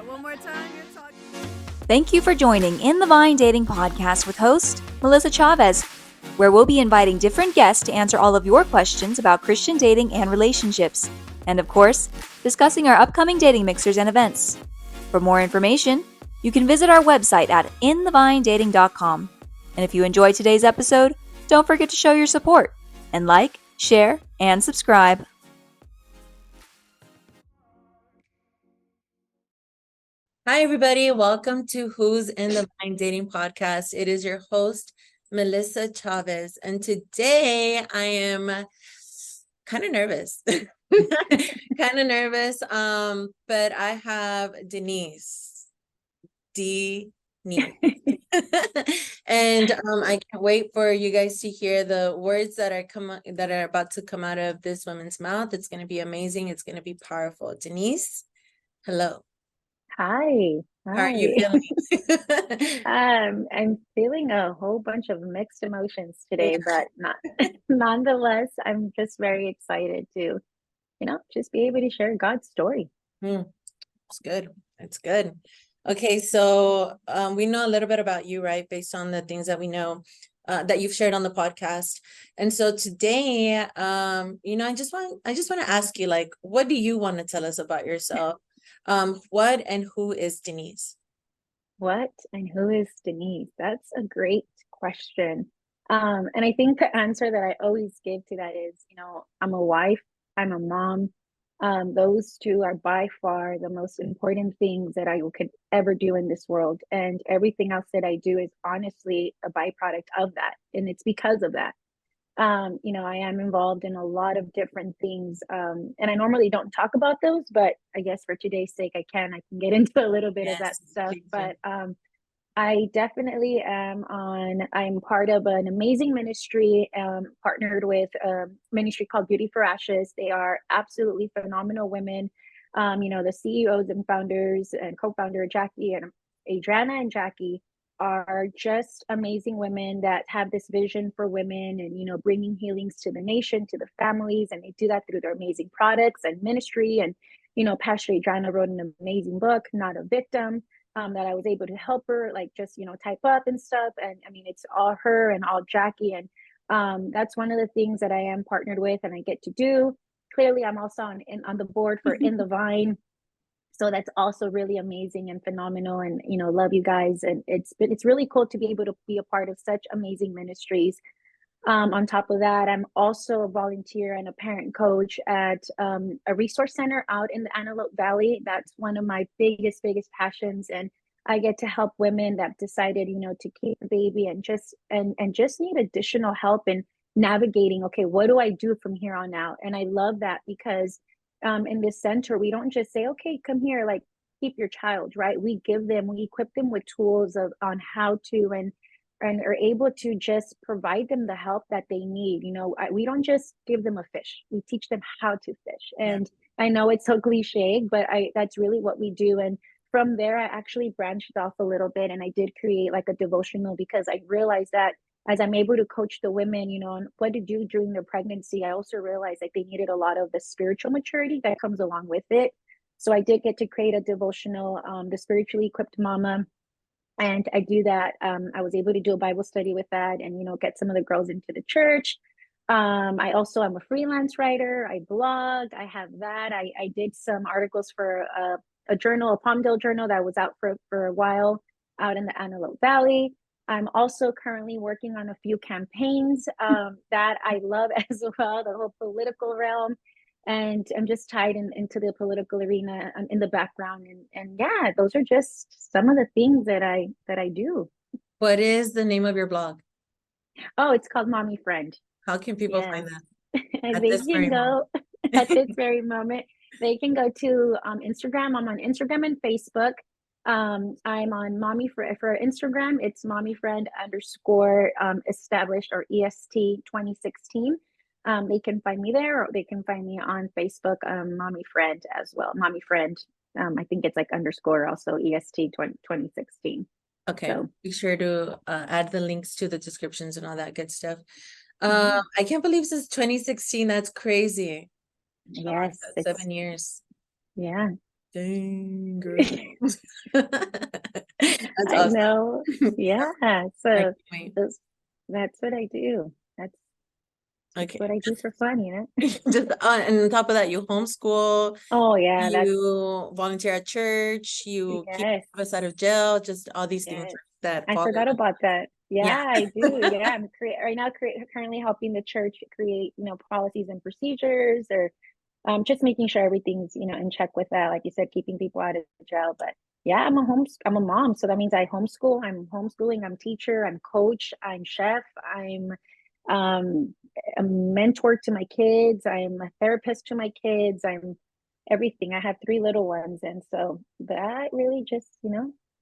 One more time. You're talking. Thank you for joining In the Vine Dating Podcast with host Melissa Chavez, where we'll be inviting different guests to answer all of your questions about Christian dating and relationships, and of course, discussing our upcoming dating mixers and events. For more information, you can visit our website at inthevinedating.com. And if you enjoyed today's episode, don't forget to show your support and like, share, and subscribe. Hi, everybody. Welcome to Who's in the Vine Dating Podcast. It is your host, Melissa Chavez. And today I am kind of nervous. But I have Denize. And I can't wait for you guys to hear the words that are about to come out of this woman's mouth. It's going to be amazing. It's going to be powerful. Denize, hello. Hi. How are you feeling? I'm feeling a whole bunch of mixed emotions today, but nonetheless, I'm just very excited to, just be able to share God's story. It's good. It's good. Okay, so we know a little bit about you, right? Based on the things that we know that you've shared on the podcast. And so today, I just want to ask you, like, what do you want to tell us about yourself? What and who is Denize? What and who is Denize? That's a great question. And I think the answer that I always give to that is, I'm a wife, I'm a mom. Those two are by far the most important things that I could ever do in this world. And everything else that I do is honestly a byproduct of that. And it's because of that. I am involved in a lot of different things. And I normally don't talk about those, but I guess for today's sake, I can get into a little bit of that stuff. But I definitely I'm part of an amazing ministry, partnered with a ministry called Beauty for Ashes. They are absolutely phenomenal women. The CEOs and founders and co-founder Jackie and Adriana and Jackie are just amazing women that have this vision for women and, bringing healings to the nation, to the families. And they do that through their amazing products and ministry. And, Pastor Adriana wrote an amazing book, Not a Victim, that I was able to help her, type up and stuff. And I mean, it's all her and all Jackie. And that's one of the things that I am partnered with and I get to do. Clearly, I'm also on the board for In the Vine. So that's also really amazing and phenomenal, and love you guys. And it's really cool to be able to be a part of such amazing ministries. On top of that, I'm also a volunteer and a parent coach at a resource center out in the Antelope Valley. That's one of my biggest passions, and I get to help women that decided, to keep a baby and just need additional help in navigating. Okay, what do I do from here on out? And I love that because in this center, we don't just say, okay, come here, like keep your child, right? We equip them with tools on how to and are able to just provide them the help that they need. We don't just give them a fish; we teach them how to fish. And I know it's so cliche, but that's really what we do. And from there, I actually branched off a little bit, and I did create like a devotional because I realized that as I'm able to coach the women, on what to do during their pregnancy, I also realized that they needed a lot of the spiritual maturity that comes along with it. So I did get to create a devotional, The Spiritually Equipped Mama. And I do that. I was able to do a Bible study with that and, get some of the girls into the church. I also am a freelance writer. I blog. I have that. I did some articles for a journal, a Palmdale journal that was out for a while out in the Antelope Valley. I'm also currently working on a few campaigns that I love as well, the whole political realm. And I'm just tied into the political arena in the background. And yeah, those are just some of the things that I do. What is the name of your blog? Oh, it's called Mommy Friend. How can people find that? At this very moment, they can go to Instagram. I'm on Instagram and Facebook. I'm on Mommy for Instagram. It's Mommy Friend _ established or EST 2016. They can find me there, or they can find me on Facebook, Mommy Friend as well. Mommy Friend. I think it's like _ also EST 2016. Okay, so be sure to add the links to the descriptions and all that good stuff. Mm-hmm. I can't believe this is 2016. That's crazy. Yes, 7 years. Yeah. Dang, girl. That's I awesome. know. Yeah. I So can't wait. those, that's what I do. That's Okay. what I do for fun, you know? Just and on top of that, you homeschool, Oh yeah, that's you volunteer at church, you keep yes, us out of jail, just all these things yes. that I father. forgot about that. Yeah. Yeah, I do. Yeah, I'm right now currently helping the church create, policies and procedures, or just making sure everything's, in check with that. Like you said, keeping people out of jail. But yeah, I'm a mom, so that means I homeschool. I'm homeschooling. I'm teacher. I'm coach. I'm chef. I'm um, a mentor to my kids. I'm a therapist to my kids. I'm everything. I have three little ones, and so that really just,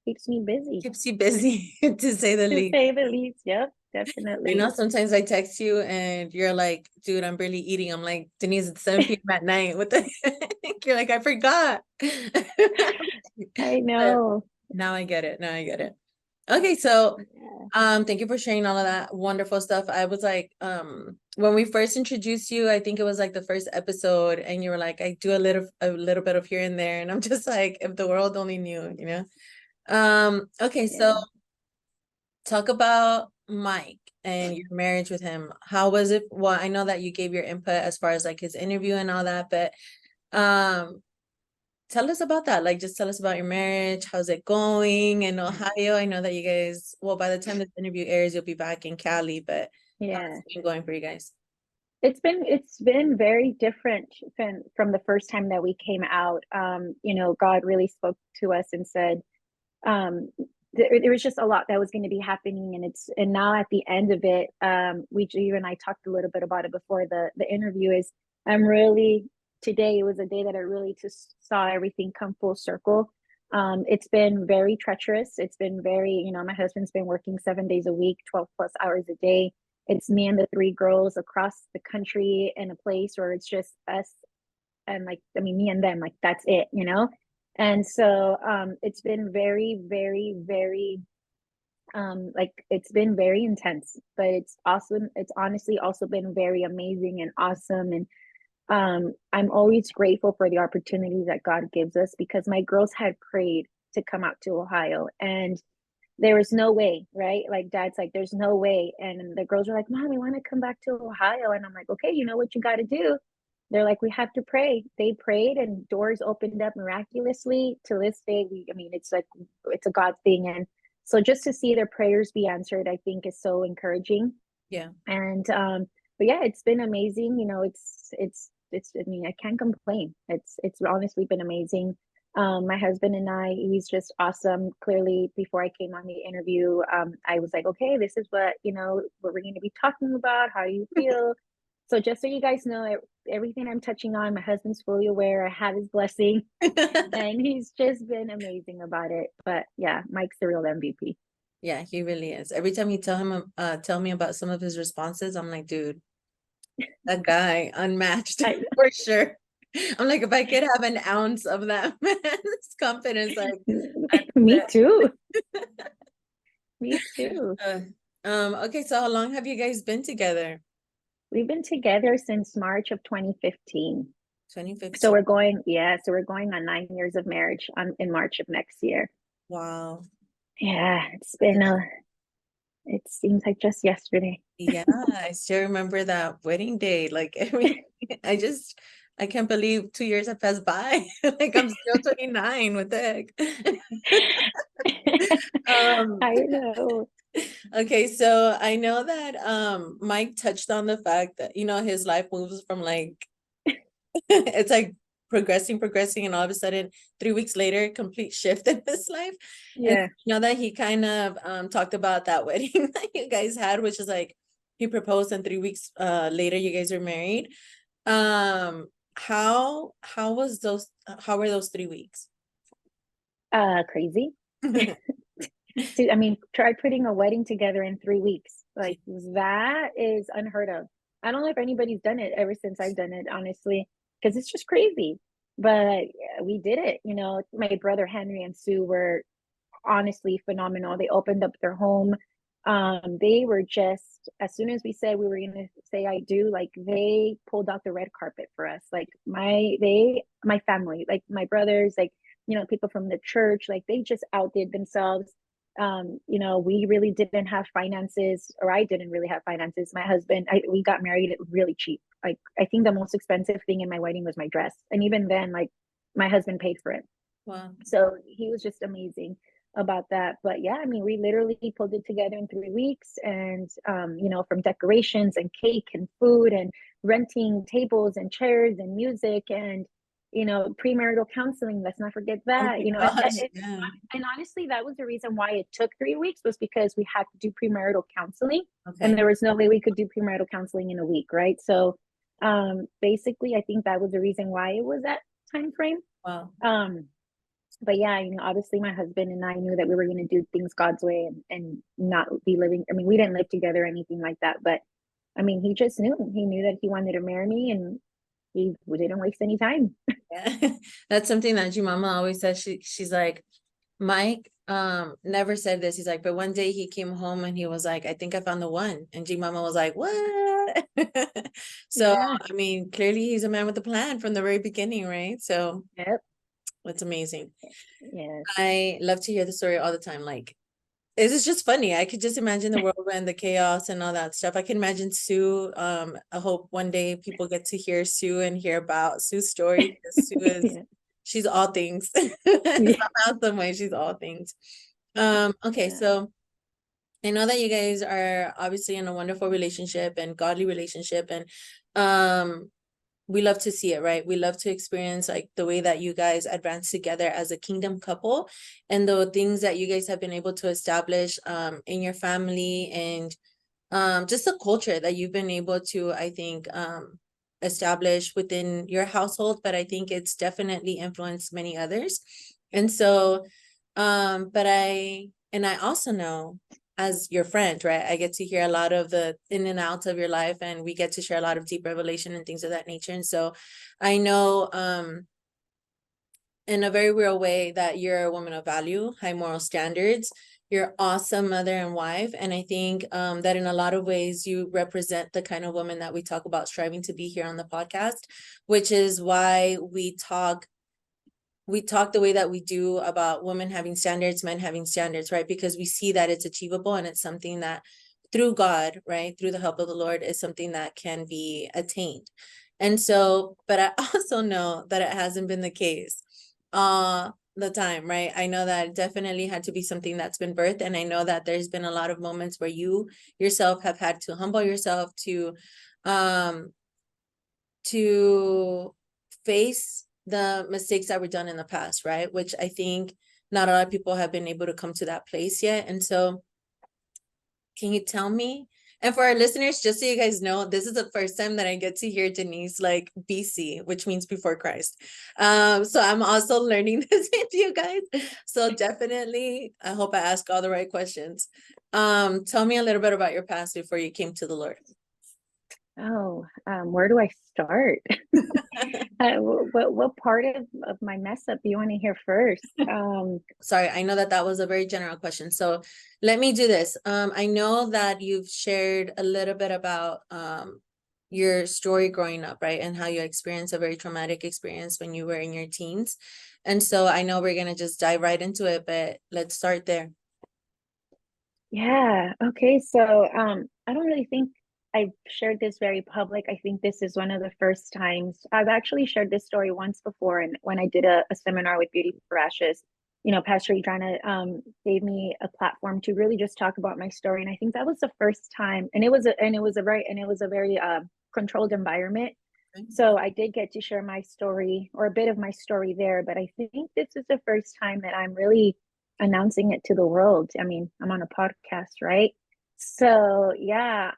keeps me busy, Keeps you busy, to say the to least. say the least. Yep, I definitely. know sometimes I text you and you're like, dude, I'm barely eating. I'm like, Denise, it's 7 p.m. at night. What the heck? You're like, I forgot. I But know. now I get it. Now I get it. Okay, so Yeah. thank you for sharing all of that wonderful stuff. I was like, when we first introduced you, I think it was like the first episode, and you were like, I do a little bit of here and there, and I'm just like, if the world only knew, you know. Okay, so Yeah. talk about Mike and your marriage with him. How was it? Well, I know that you gave your input as far as like his interview and all that, but um tell us about that. Like, just tell us about your marriage. How's it going in Ohio? I know that you guys, well, by the time this interview airs, you'll be back in Cali, but how's Yeah. it been going for you guys? It's been very different from the first time that we came out. God really spoke to us and said, um, there was just a lot that was going to be happening, and now at the end of it, you and I talked a little bit about it before the interview. Is I'm really Today was a day that I really just saw everything come full circle. It's been very treacherous. It's been very, my husband's been working 7 days a week, 12 plus hours a day. It's me and the three girls across the country in a place where it's just us, and like, I mean, me and them, like that's it. And so it's been very, very, very like it's been very intense, but it's awesome. It's honestly also been very amazing and awesome. And I'm always grateful for the opportunities that God gives us, because my girls had prayed to come out to Ohio, and there was no way, right? Like dad's like, there's no way. And the girls are like, Mom, we want to come back to Ohio. And I'm like, okay, you know what you got to do? They're like, we have to pray. They prayed and doors opened up miraculously. To this day, I mean, it's like, it's a God thing. And so just to see their prayers be answered, I think is so encouraging. Yeah. And, but yeah, it's been amazing. I mean, I can't complain. It's honestly been amazing. My husband and I, he's just awesome. Clearly, before I came on the interview, I was like, okay, this is what, what we're going to be talking about. How do you feel? So just so you guys know, everything I'm touching on, my husband's fully aware. I have his blessing, and he's just been amazing about it. But yeah, Mike's the real MVP. Yeah, he really is. Every time you tell me about some of his responses, I'm like, dude, that guy unmatched I, for sure. I'm like, if I could have an ounce of that man's confidence, like that's me it. too. Me too. Okay, so how long have you guys been together? We've been together since March of 2015. So 2015. we're going on 9 years of marriage in March of next year. Wow. Yeah, it seems like just yesterday. Yeah, I still remember that wedding day. Like every, I can't believe 2 years have passed by. Like I'm still 29. What the heck? Um, I know. okay, so I know that Mike touched on the fact that his life moves from like it's like progressing, and all of a sudden 3 weeks later, complete shift in his life. And Yeah. that he kind of talked about that wedding that you guys had, which is like he proposed and 3 weeks later you guys were married. How were those 3 weeks? Crazy. See, I mean, try putting a wedding together in 3 weeks. Like that is unheard of. I don't know if anybody's done it ever since I've done it, honestly, because it's just crazy. But yeah, we did it. My brother Henry and Sue were honestly phenomenal. They opened up their home. They were just, as soon as we said we were gonna say I do, like they pulled out the red carpet for us. Like my family, like my brothers, like people from the church, like they just outdid themselves. We really didn't have finances, or I didn't really have finances. My husband, we got married really cheap. Like, I think the most expensive thing in my wedding was my dress. And even then, like, my husband paid for it. Wow. So he was just amazing about that. But yeah, I mean, we literally pulled it together in 3 weeks, and from decorations and cake and food and renting tables and chairs and music and premarital counseling. Let's not forget Oh that. my And, gosh. Yeah. and honestly, that was the reason why it took 3 weeks, was because we had to do premarital counseling, and Okay. there was no way we could do premarital counseling in a week, right? So basically, I think that was the reason why it was that time frame. Wow. But yeah, obviously my husband and I knew that we were going to do things God's way, and not be living. I mean, we didn't live together or anything like that, but I mean, he just knew. He knew that he wanted to marry me, and he didn't waste any time. Yeah. That's something that your mama always says. She's like, Mike never said this. He's like, but one day he came home and he was like, I think I found the one. And G Mama was like, what? So Yeah. I mean, clearly he's a man with a plan from the very beginning, right? So Yep. that's amazing. Yes. I love to hear the story all the time. Like, it's just funny. I could just imagine the whirlwind, the chaos, and all that stuff. I can imagine Sue. I hope one day people get to hear Sue and hear about Sue's story, because Sue is, Yeah. she's all things. Yeah. Somehow, some way, she's all things. Okay, Yeah. so I know that you guys are obviously in a wonderful relationship and godly relationship, and we love to see it, right? We love to experience like the way that you guys advance together as a kingdom couple, and the things that you guys have been able to establish in your family, and just the culture that you've been able to, I think, establish within your household, but I think it's definitely influenced many others. And so, and I also know, as your friend, right, I get to hear a lot of the in and outs of your life, and we get to share a lot of deep revelation and things of that nature. And so I know, in a very real way, that you're a woman of value, high moral standards. You're awesome mother and wife. And I think that in a lot of ways you represent the kind of woman that we talk about striving to be here on the podcast, which is why we talk the way that we do about women having standards, men having standards, right? Because we see that it's achievable, and it's something that through God, right, through the help of the Lord, is something that can be attained. And so, but I also know that it hasn't been the case the time, right? I know that it definitely had to be something that's been birthed, and I know that there's been a lot of moments where you yourself have had to humble yourself to face the mistakes that were done in the past, right? Which I think not a lot of people have been able to come to that place yet. And so can you tell me? And for our listeners, just so you guys know, this is the first time that I get to hear Denize like BC, which means before Christ. So I'm also learning this with you guys. So definitely, I hope I ask all the right questions. Tell me a little bit about your past before you came to the Lord. Oh, where do I start? What part of my mess up do you want to hear first? Sorry, I know that that was a very general question. So let me do this. I know that you've shared a little bit about your story growing up, right? And how you experienced a very traumatic experience when you were in your teens. And so I know we're gonna just dive right into it, but let's start there. Yeah. Okay. So, I don't really think I've shared this very public. I think this is one of the first times I've actually shared this story once before. And when I did a seminar with Beauty for Ashes, Pastor Adriana gave me a platform to really just talk about my story. And I think that was the first time, and it was a very controlled environment. Okay. So I did get to share my story, or a bit of my story there. But I think this is the first time that I'm really announcing it to the world. I mean, I'm on a podcast, right? So yeah,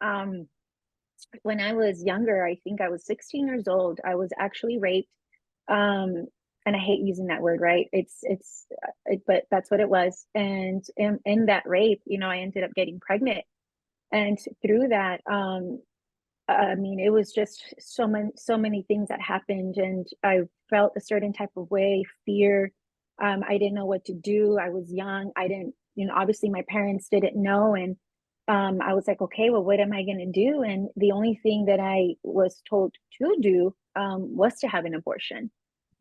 when I was younger, I think I was 16 years old, I was actually raped. And I hate using that word, right? But that's what it was. And in that rape, I ended up getting pregnant. And through that, I mean, it was just so many things that happened, and I felt a certain type of way, fear. I didn't know what to do. I was young. I didn't, obviously my parents didn't know. And I was like, okay, well, what am I going to do? And the only thing that I was told to do was to have an abortion.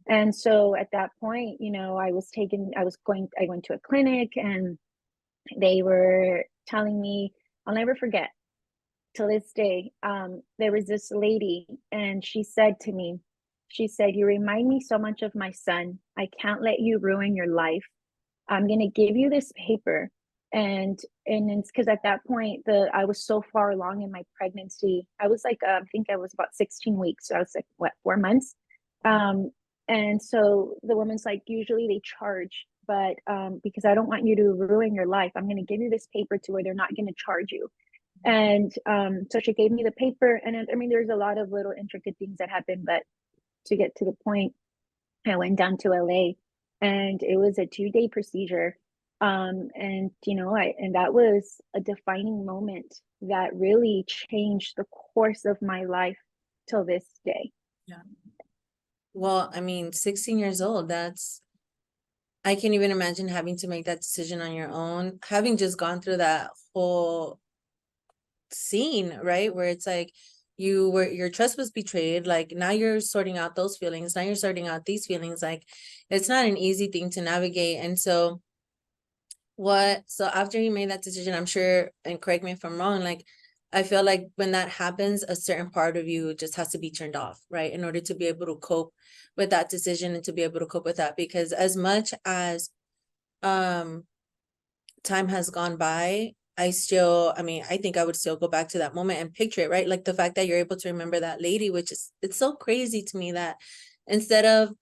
And so at that point, I went to a clinic, and they were telling me, I'll never forget till this day. There was this lady, and she said to me, she said, "You remind me so much of my son. I can't let you ruin your life. I'm going to give you this paper." And it's because at that point, I was so far along in my pregnancy. I was like, I think I was about 16 weeks. So I was like, what, 4 months? Um, and so the woman's like, usually they charge, but because I don't want you to ruin your life, I'm going to give you this paper to where they're not going to charge you. And so she gave me the paper, and I mean, there's a lot of little intricate things that happened, but to get to the point, I went down to LA, and it was a 2-day procedure. And and that was a defining moment that really changed the course of my life till this day. Yeah. Well, I mean, 16 years old, I can't even imagine having to make that decision on your own, having just gone through that whole scene, right? Where it's like your trust was betrayed. Like, now you're sorting out those feelings. Now you're sorting out these feelings. Like, it's not an easy thing to navigate. And so after you made that decision, I'm sure, and correct me if I'm wrong, like, I feel like when that happens, a certain part of you just has to be turned off, right? In order to be able to cope with that decision and to be able to cope with that. Because as much as um time has gone by, I think I would still go back to that moment and picture it, right? Like, the fact that you're able to remember that lady, it's so crazy to me that instead of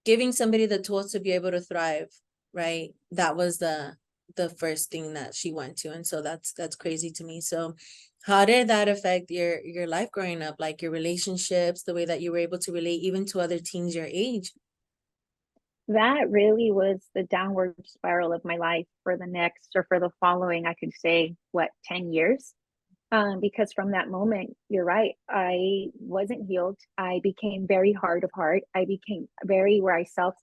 giving somebody the tools to be able to thrive, right, that was the first thing that she went to. And so that's crazy to me. So how did that affect your life growing up, like your relationships, the way that you were able to relate even to other teens your age? That really was the downward spiral of my life for the following, I could say, 10 years. Because from that moment, you're right, I wasn't healed. I became very hard of heart. I became very where I self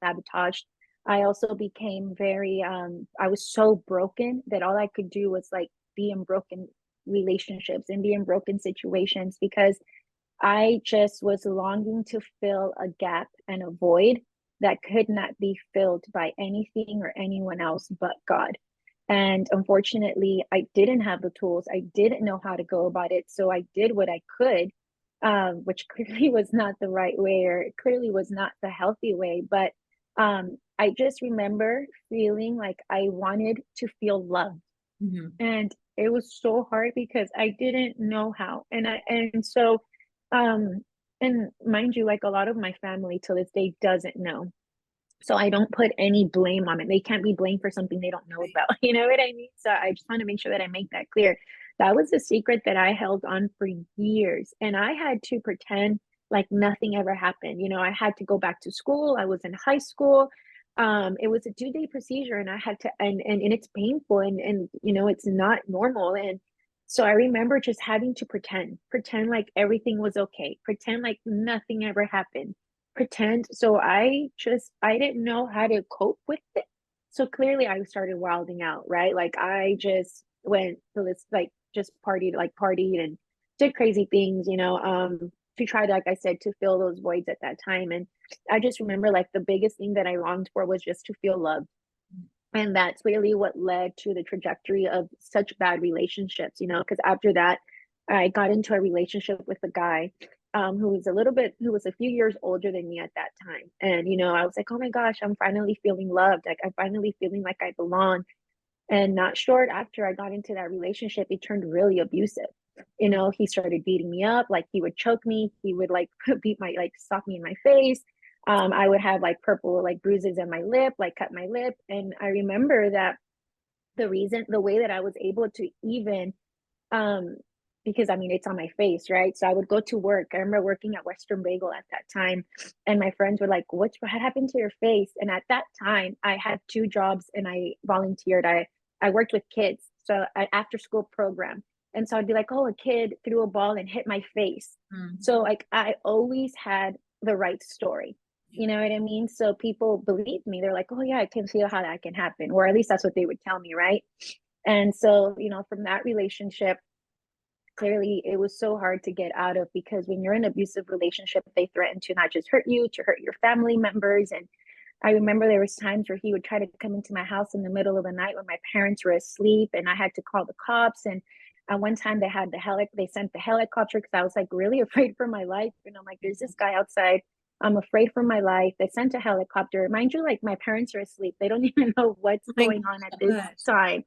sabotaged. I also became very I was so broken that all I could do was like be in broken relationships and be in broken situations, because I just was longing to fill a gap and a void that could not be filled by anything or anyone else but God. And unfortunately, I didn't have the tools. I didn't know how to go about it. So I did what I could, which clearly was not the right way, or it clearly was not the healthy way. But I just remember feeling like I wanted to feel loved. Mhm. And it was so hard because I didn't know how. And so um and mind you, like, a lot of my family to this day doesn't know, so I don't put any blame on it. They can't be blamed for something they don't know about. You know what I mean? So I just want to make sure that I make that clear. That was a secret that I held on for years, and I had to pretend like nothing ever happened. I had to go back to school. I was in high school. It was a 2-day procedure, and I had to, and it's painful, and it's not normal. And so I remember just having to pretend like everything was okay, pretend like nothing ever happened, pretend. So I didn't know how to cope with it. So clearly I started wilding out, right? Like, I just went to this, like, just partied and did crazy things, to try to, like I said, to fill those voids at that time. And I just remember, like, the biggest thing that I longed for was just to feel loved. And that's really what led to the trajectory of such bad relationships, because after that, I got into a relationship with a guy who was a few years older than me at that time. And, I was like, oh my gosh, I'm finally feeling loved. Like, I'm finally feeling like I belong. And not short after I got into that relationship, it turned really abusive. He started beating me up. Like, he would choke me. He would, like, sock me in my face. I would have, like, purple, like, bruises on my lip, like, cut my lip. And I remember that the way that I was able to even, um, because I mean, it's on my face, right? So I would go to work. I remember working at Western Bagel at that time, and my friends were like, what happened to your face? And at that time, I had 2 jobs, and I volunteered. I worked with kids, so an after school program. And so I'd be like, oh, a kid threw a ball and hit my face. Mm. So, like, I always had the right story. You know what I mean? So people believed me. They're like, oh yeah, I can see how that can happen. Or at least that's what they would tell me, right? And so, from that relationship, necessarily, it was so hard to get out of, because when you're in an abusive relationship, they threaten to not just hurt you, to hurt your family members. And I remember there was times where he would try to come into my house in the middle of the night when my parents were asleep, and I had to call the cops. And one time they sent the helicopter, because I was like really afraid for my life. And I'm like, there's this guy outside. I'm afraid for my life. They sent a helicopter. Mind you, like, my parents are asleep. They don't even know what's Oh my going on at this gosh. time.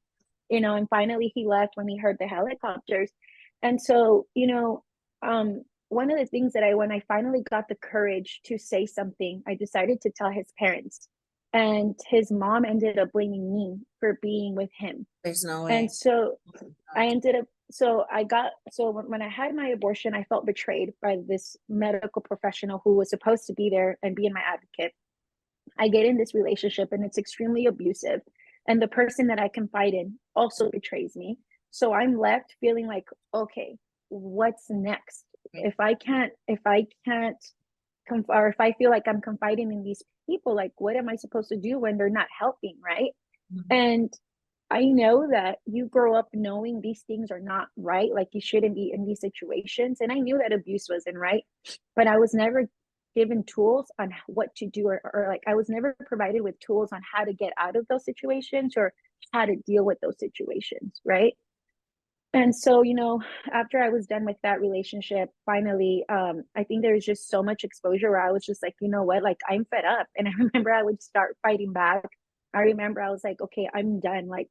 And finally he left when he heard the helicopters. And so, one of the things that when I finally got the courage to say something, I decided to tell his parents. And his mom ended up blaming me for being with him. There's no way. And so Oh my I God. ended up, when I had my abortion, I felt betrayed by this medical professional who was supposed to be there and be my advocate. I get in this relationship and it's extremely abusive. And the person that I confide in also betrays me. So I'm left feeling like, okay, what's next? Right. Or if I feel like I'm confiding in these people, like, what am I supposed to do when they're not helping? Right. Mhm. And I know that you grow up knowing these things are not right. Like, you shouldn't be in these situations. And I knew that abuse wasn't right, but I was never given tools on what to do, or like, I was never provided with tools on how to get out of those situations or how to deal with those situations. Right. And so, after I was done with that relationship, finally, I think there was just so much exposure where I was just like, you know what, like, I'm fed up. And I remember I would start fighting back. I remember I was like, okay, I'm done. Like,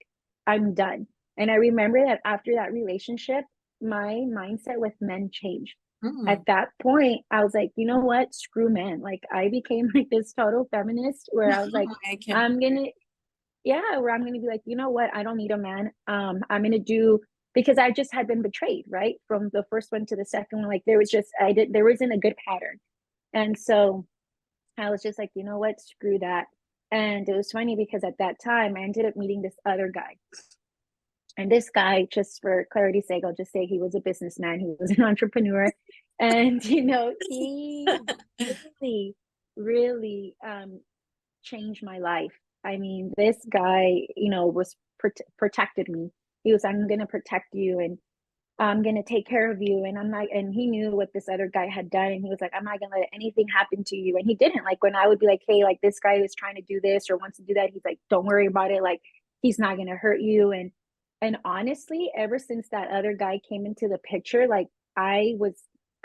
I'm done. And I remember that after that relationship, my mindset with men changed. At Mm. that point, I was like, you know what? Screw men. Like, I became like this total feminist where I was like, I can't I'm believe gonna yeah, where I'm going to be like, you know what? I don't need a man. I'm going to do, because I just had been betrayed, right? From the first one to the second one. Like, there wasn't a good pattern. And so I was just like, you know what? Screw that. And it was funny because at that time I ended up meeting this other guy. And this guy, just for clarity's sake, I'll just say he was a businessman. He was an entrepreneur. And, he really, really changed my life. I mean, this guy, was protected me. He was, I'm going to protect you, and I'm going to take care of you. And I'm not, and he knew what this other guy had done. And he was like, I'm not going to let anything happen to you. And he didn't. Like, when I would be like, hey, like, this guy is trying to do this or wants to do that, he's like, don't worry about it. Like, he's not going to hurt you. And honestly, ever since that other guy came into the picture, like, I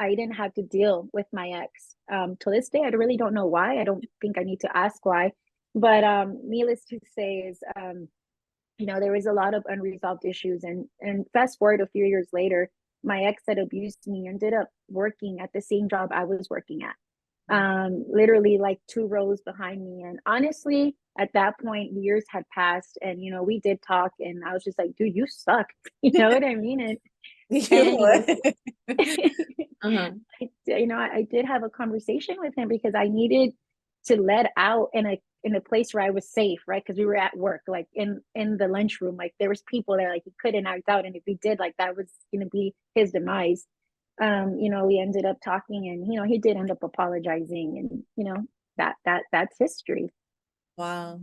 didn't have to deal with my ex. To this day, I really don't know why. I don't think I need to ask why. But needless to say is, there was a lot of unresolved issues. And fast forward a few years later, my ex that abused me ended up working at the same job I was working at. Literally like 2 rows behind me. And honestly, at that point, years had passed, and we did talk, and I was just like, dude, you suck. You know what I mean? you And would. Uh-huh. I did have a conversation with him because I needed to let out in a place where I was safe, right? Because we were at work, like in the lunchroom, like there was people there, like he couldn't act out, and if he did, like that was going to be his demise. We ended up talking, and he did end up apologizing, and that's history. Wow.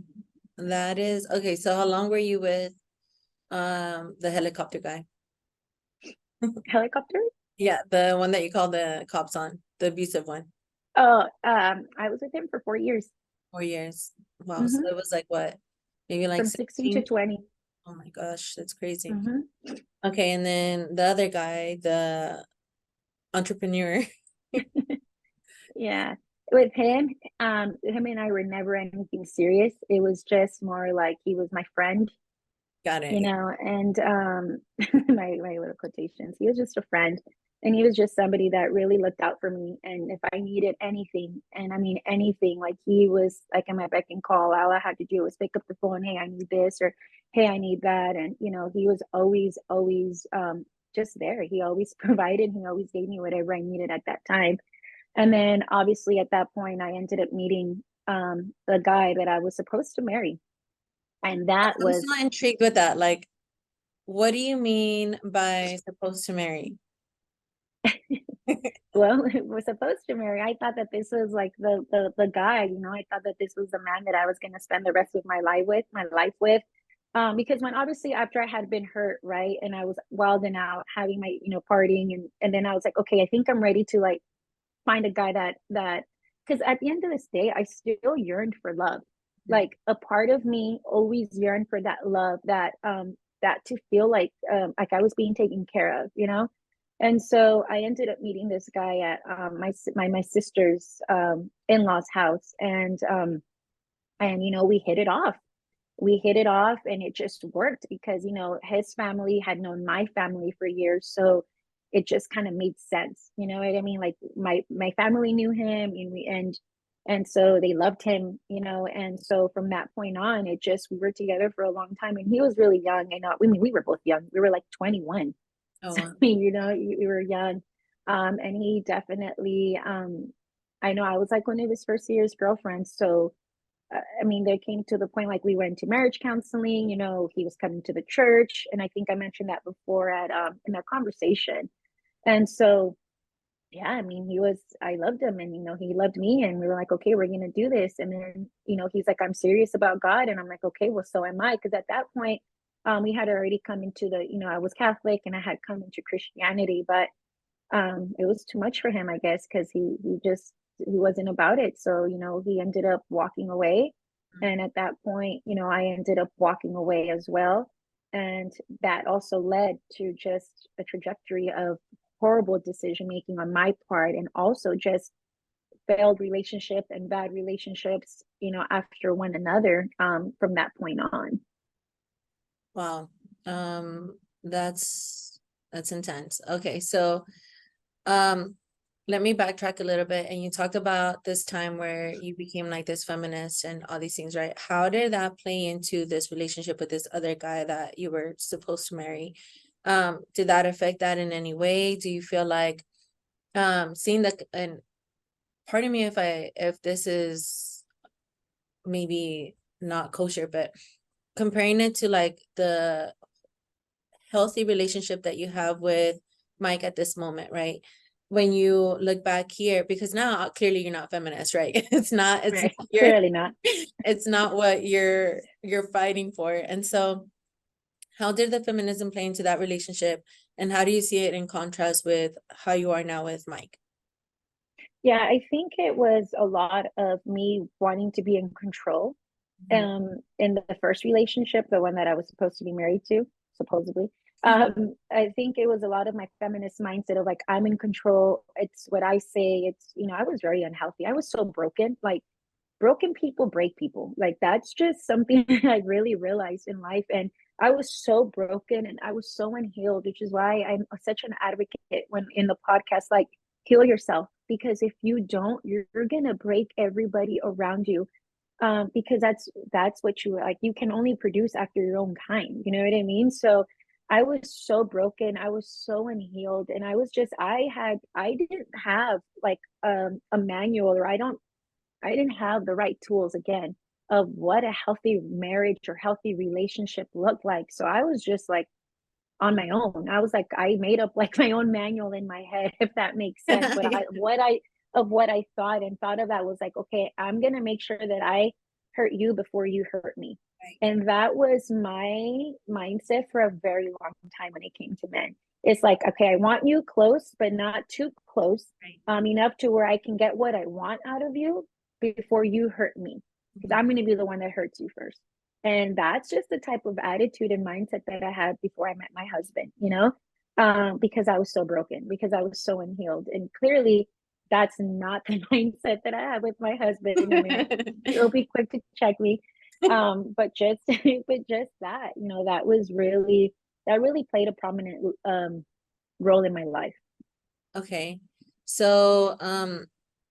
That is okay. So how long were you with the helicopter guy? Helicopter? Yeah, the one that you called the cops on, the abusive one. Oh, I was with him for 4 years. 4 years. Wow. So Hmm. it was like what? Maybe like From 16 to 16? 20. Oh my gosh, that's crazy. Hmm. Okay, and then the other guy, the entrepreneur. Yeah. With him and I were never anything serious. It was just more like he was my friend, Got it. and my little quotations. He was just a friend, and he was just somebody that really looked out for me. And if I needed anything, and I mean anything, like he was like in my beck and call. All I had to do was pick up the phone. Hey, I need this, or hey, I need that. And he was always just there. He always provided. He always gave me whatever I needed at that time. And then obviously at that point, I ended up meeting the guy that I was supposed to marry. And that I'm was, so intrigued with that. Like, what do you mean by supposed to marry? well, we're supposed to marry. I thought that this was like the guy, I thought that this was the man that I was going to spend the rest of my life with. Because when obviously after I had been hurt, right, and I was wilding out, having my, partying, and then I was like, okay, I think I'm ready to like find a guy that because at the end of this day, I still yearned for love. Like a part of me always yearned for that love, that to feel like I was being taken care of, And so I ended up meeting this guy at my sister's in-laws house, and we hit it off. We hit it off, and it just worked because his family had known my family for years, so it just kind of made sense. You know what I mean? Like my family knew him, and so they loved him, and so from that point on, we were together for a long time. And he was really young. We were both young. We were like 21. Oh, So wow. we were young. And he definitely, I know I was like one of his first year's girlfriends. So I mean, there came to the point like we went to marriage counseling. He was coming to the church, and I think I mentioned that before at in our conversation. And so, yeah, I mean, I loved him, and he loved me, and we were like, okay, we're gonna do this. And then he's like, I'm serious about God, and I'm like, okay, well, so am I, because at that point, we had already come into I was Catholic, and I had come into Christianity, but it was too much for him, I guess, because he wasn't about it. So he ended up walking away, and at that point I ended up walking away as well. And that also led to just a trajectory of horrible decision making on my part, and also just failed relationship and bad relationships after one another, from that point on. Wow. That's intense. Okay, so let me backtrack a little bit. And you talked about this time where you became like this feminist and all these things, right? How did that play into this relationship with this other guy that you were supposed to marry? Did that affect that in any way? Do you feel like seeing the, and pardon me if this is maybe not kosher, but comparing it to like the healthy relationship that you have with Mike at this moment, right? When you look back here, because now clearly you're not feminist, right? It's not, Right. Clearly not. it's not what you're fighting for. And so how did the feminism play into that relationship, and how do you see it in contrast with how you are now with Mike? Yeah, I think it was a lot of me wanting to be in control. In the first relationship, the one that I was supposed to be married to, supposedly. I think it was a lot of my feminist mindset of like, I'm in control. It's what I say. I was very unhealthy. I was so broken. Like, broken people break people. Like, that's just something I really realized in life. And I was so broken, and I was so unhealed, which is why I'm such an advocate when in the podcast, like, heal yourself, because if you don't, you're gonna break everybody around you. Because that's what you can only produce after your own kind. You know what I mean? So I was so broken, I was so unhealed, and I didn't have like a manual, or I didn't have the right tools again of what a healthy marriage or healthy relationship looked like. So I was just like on my own. I was like, I made up like my own manual in my head, if that makes sense. What I thought of that was like, okay, I'm gonna make sure that I hurt you before you hurt me. Right. And that was my mindset for a very long time when it came to men. It's like, okay, I want you close, but not too close, Right. enough to where I can get what I want out of you before you hurt me, because I'm going to be the one that hurts you first. And that's just the type of attitude and mindset that I had before I met my husband, because I was so broken, because I was so unhealed. And clearly, that's not the mindset that I have with my husband. I mean, he'll be quick to check me. But just, but just that, that really played a prominent role in my life. Okay. So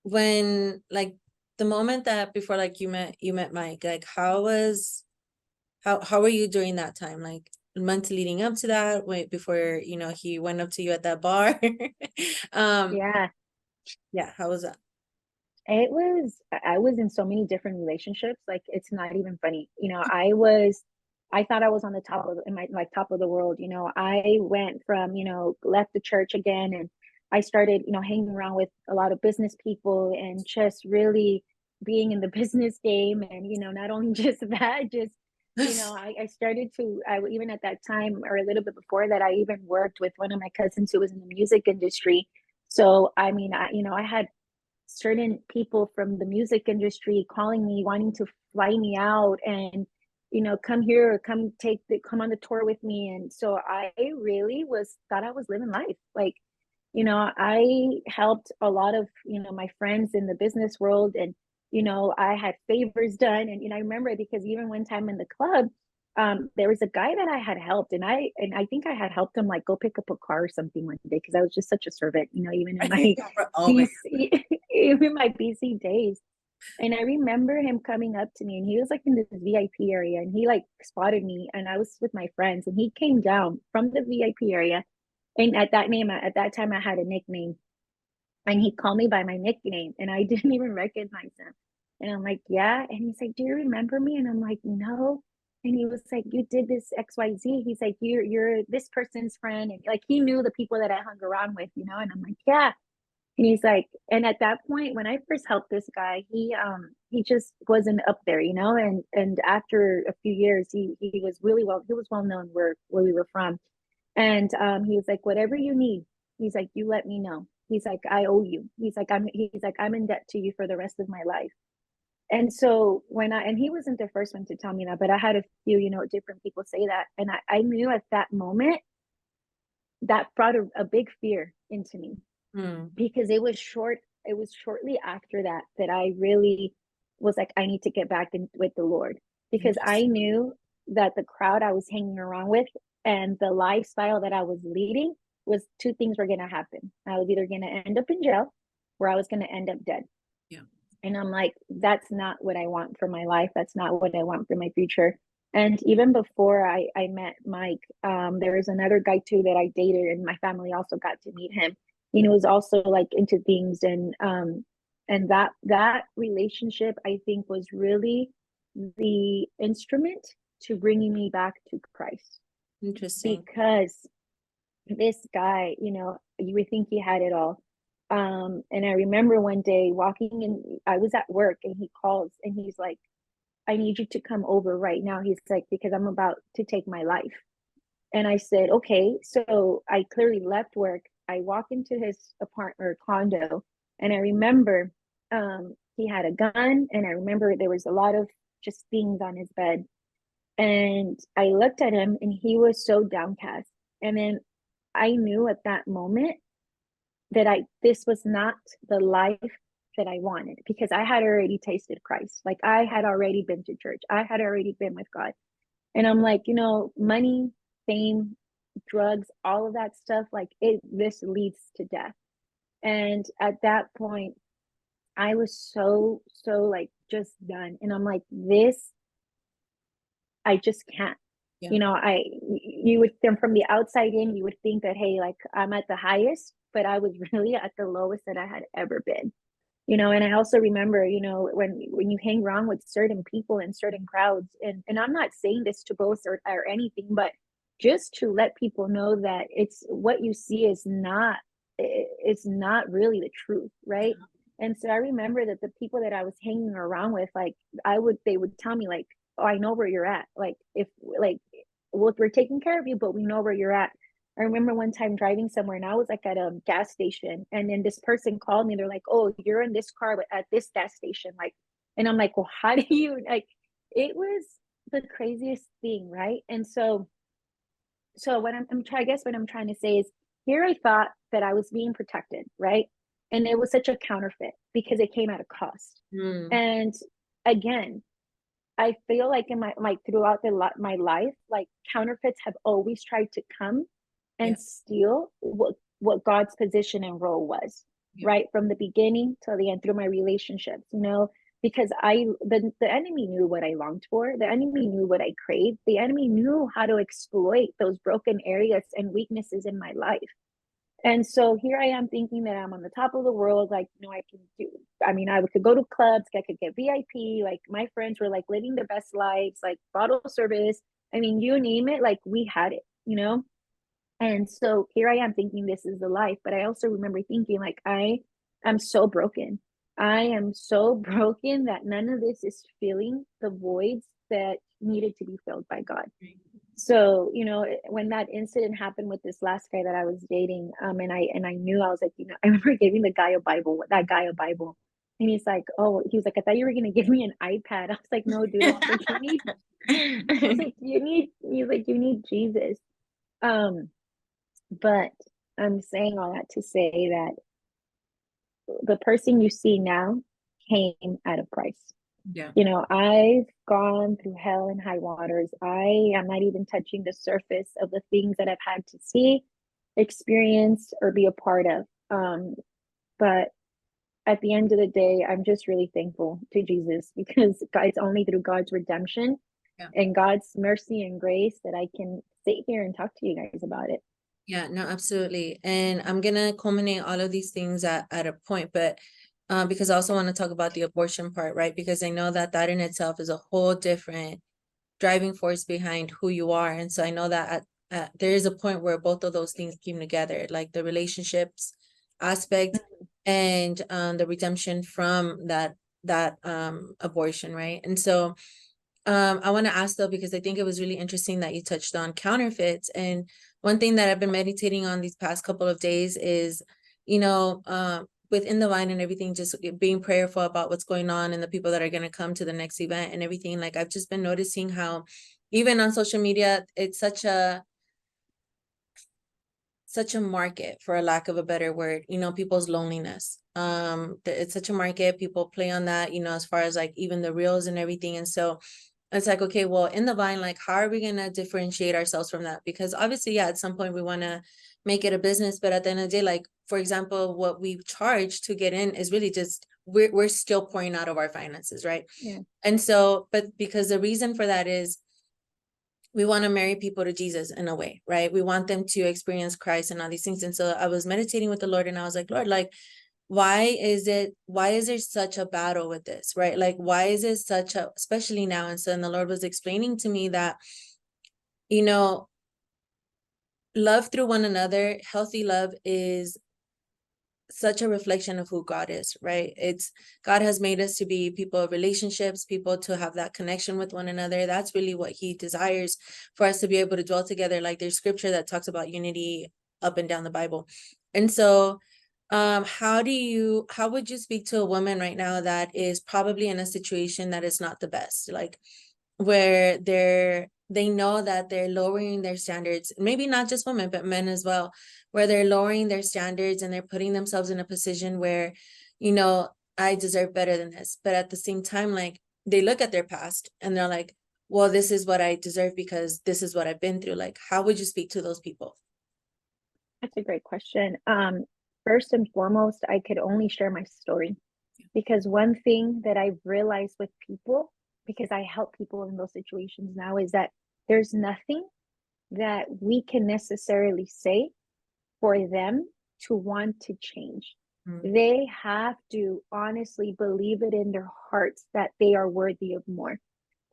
when like the moment that before like you met Mike, like how were you during that time? Like months leading up to that, wait, before he went up to you at that bar. Yeah. Yeah, how was that? I was in so many different relationships. Like, it's not even funny. I thought I was on the top of in my like top of the world. I went from, left the church again, and I started, hanging around with a lot of business people, and just really being in the business game. And, not only just that, just I started to, even at that time or a little bit before that, I even worked with one of my cousins who was in the music industry. So, I mean, I had certain people from the music industry calling me, wanting to fly me out and, come here, come on the tour with me. And so I really thought I was living life. Like, I helped a lot of, my friends in the business world, and, I had favors done. And, I remember because even one time in the club, there was a guy that I had helped, and I think I had helped him like go pick up a car or something one day because I was just such a servant, even in my Oh my BC, even my BC days. And I remember him coming up to me, and he was like in this VIP area, and he like spotted me, and I was with my friends, and he came down from the VIP area. And at that time, I had a nickname, and he called me by my nickname, and I didn't even recognize him. And I'm like, yeah. And he's like, do you remember me? And I'm like, no. And he was like, you did this XYZ. He's like, you're this person's friend. And like, he knew the people that I hung around with, And I'm like, yeah. And he's like, and at that point, when I first helped this guy, he just wasn't up there, And after a few years, he was well known where we were from. And he was like, whatever you need, he's like, you let me know. He's like, I owe you. I'm in debt to you for the rest of my life. And so and he wasn't the first one to tell me that, but I had a few, different people say that. And I knew at that moment that brought a big fear into me. Because it was shortly after that I really was like, I need to get back with the Lord, because I knew that the crowd I was hanging around with and the lifestyle that I was leading was two things were going to happen. I was either going to end up in jail or I was going to end up dead. Yeah. And I'm like, that's not what I want for my life. That's not what I want for my future. And even before I met Mike, there was another guy too that I dated, and my family also got to meet him. Was also like into things, and that relationship, I think, was really the instrument to bringing me back to Christ. Interesting. Because this guy, you would think he had it all. And I remember one day walking in, I was at work, and he calls and he's like, I need you to come over right now. He's like, because I'm about to take my life. And I said, okay. So I clearly left work. I walk into his apartment or condo, and I remember he had a gun, and I remember there was a lot of just things on his bed. And I looked at him, and he was so downcast. And then I knew at that moment that this was not the life that I wanted, because I had already tasted Christ. Like, I had already been to church. I had already been with God. And I'm like, money, fame, drugs, all of that stuff, like this leads to death. And at that point, I was so like just done. And I'm like, I just can't. Yeah. You would think from the outside in, you would think that, hey, like, I'm at the highest, but I was really at the lowest that I had ever been. And I also remember, when you hang around with certain people in certain crowds, and I'm not saying this to boast or anything, but just to let people know that it's what you see is it's not really the truth, right? And so I remember that the people that I was hanging around with, like, they would tell me like, oh, I know where you're at. Like, if like, we're taking care of you, but we know where you're at. I remember one time driving somewhere, and I was like at a gas station, and then this person called me. They're like, oh, you're in this car at this gas station. Like, and I'm like, well, how do you, like, it was the craziest thing. Right. And so what I guess what I'm trying to say is, here I thought that I was being protected. Right. And it was such a counterfeit because it came at a cost. And again, I feel like in throughout my life, like, counterfeits have always tried to come and steal what God's position and role was, right? From the beginning till the end, through my relationships, because the enemy knew what I longed for. The enemy knew what I craved. The enemy knew how to exploit those broken areas and weaknesses in my life. And so here I am thinking that I'm on the top of the world. Like, I can do, I could go to clubs, I could get VIP. Like, my friends were like living their best lives, like bottle service. You name it, like, we had it, And so here I am thinking this is the life. But I also remember thinking, like, I am so broken. I am so broken that none of this is filling the voids that needed to be filled by God. So, when that incident happened with this last guy that I was dating, and I knew, I was like, I remember giving that guy a Bible. And he's like, oh, he was like, I thought you were gonna give me an iPad. I was like, no, dude. I was like, you need Jesus. But I'm saying all that to say that the person you see now came at a price. Yeah. I've gone through hell and high waters. I am not even touching the surface of the things that I've had to see, experience, or be a part of. But at the end of the day, I'm just really thankful to Jesus, because it's only through God's redemption and God's mercy and grace that I can sit here and talk to you guys about it. Yeah, no, absolutely. And I'm gonna culminate all of these things at a point, but because I also want to talk about the abortion part, right? Because I know that in itself is a whole different driving force behind who you are. And so I know that there is a point where both of those things came together, like the relationships aspect and the redemption from that abortion, right? And so I want to ask though, because I think it was really interesting that you touched on counterfeits. And one thing that I've been meditating on these past couple of days is, within the vine and everything, just being prayerful about what's going on and the people that are going to come to the next event and everything. Like, I've just been noticing how even on social media, it's such a market, for a lack of a better word, people's loneliness. It's such a market. People play on that, as far as like even the reels and everything. And so it's like, okay, well, in the vine, like, how are we going to differentiate ourselves from that? Because obviously, yeah, at some point we want to make it a business, but at the end of the day, like, for example, what we charge to get in is really just, we're still pouring out of our finances, right? Yeah. And so, but because the reason for that is we want to marry people to Jesus in a way, right? We want them to experience Christ and all these things. And so I was meditating with the Lord and I was like, Lord, like, why is there such a battle with this, right? Like, why is it such a, especially now? And so then the Lord was explaining to me that, love through one another, healthy love is such a reflection of who God is, right? God has made us to be people of relationships, people to have that connection with one another. That's really what he desires for us to be able to dwell together. Like, there's scripture that talks about unity up and down the Bible. And so how would you speak to a woman right now that is probably in a situation that is not the best, like where they know that they're lowering their standards, maybe not just women, but men as well, where they're lowering their standards and they're putting themselves in a position where, I deserve better than this. But at the same time, like, they look at their past and they're like, well, this is what I deserve because this is what I've been through. Like, how would you speak to those people? That's a great question. First and foremost, I could only share my story, because one thing that I've realized with people, because I help people in those situations now, is that there's nothing that we can necessarily say for them to want to change. They have to honestly believe it in their hearts that they are worthy of more.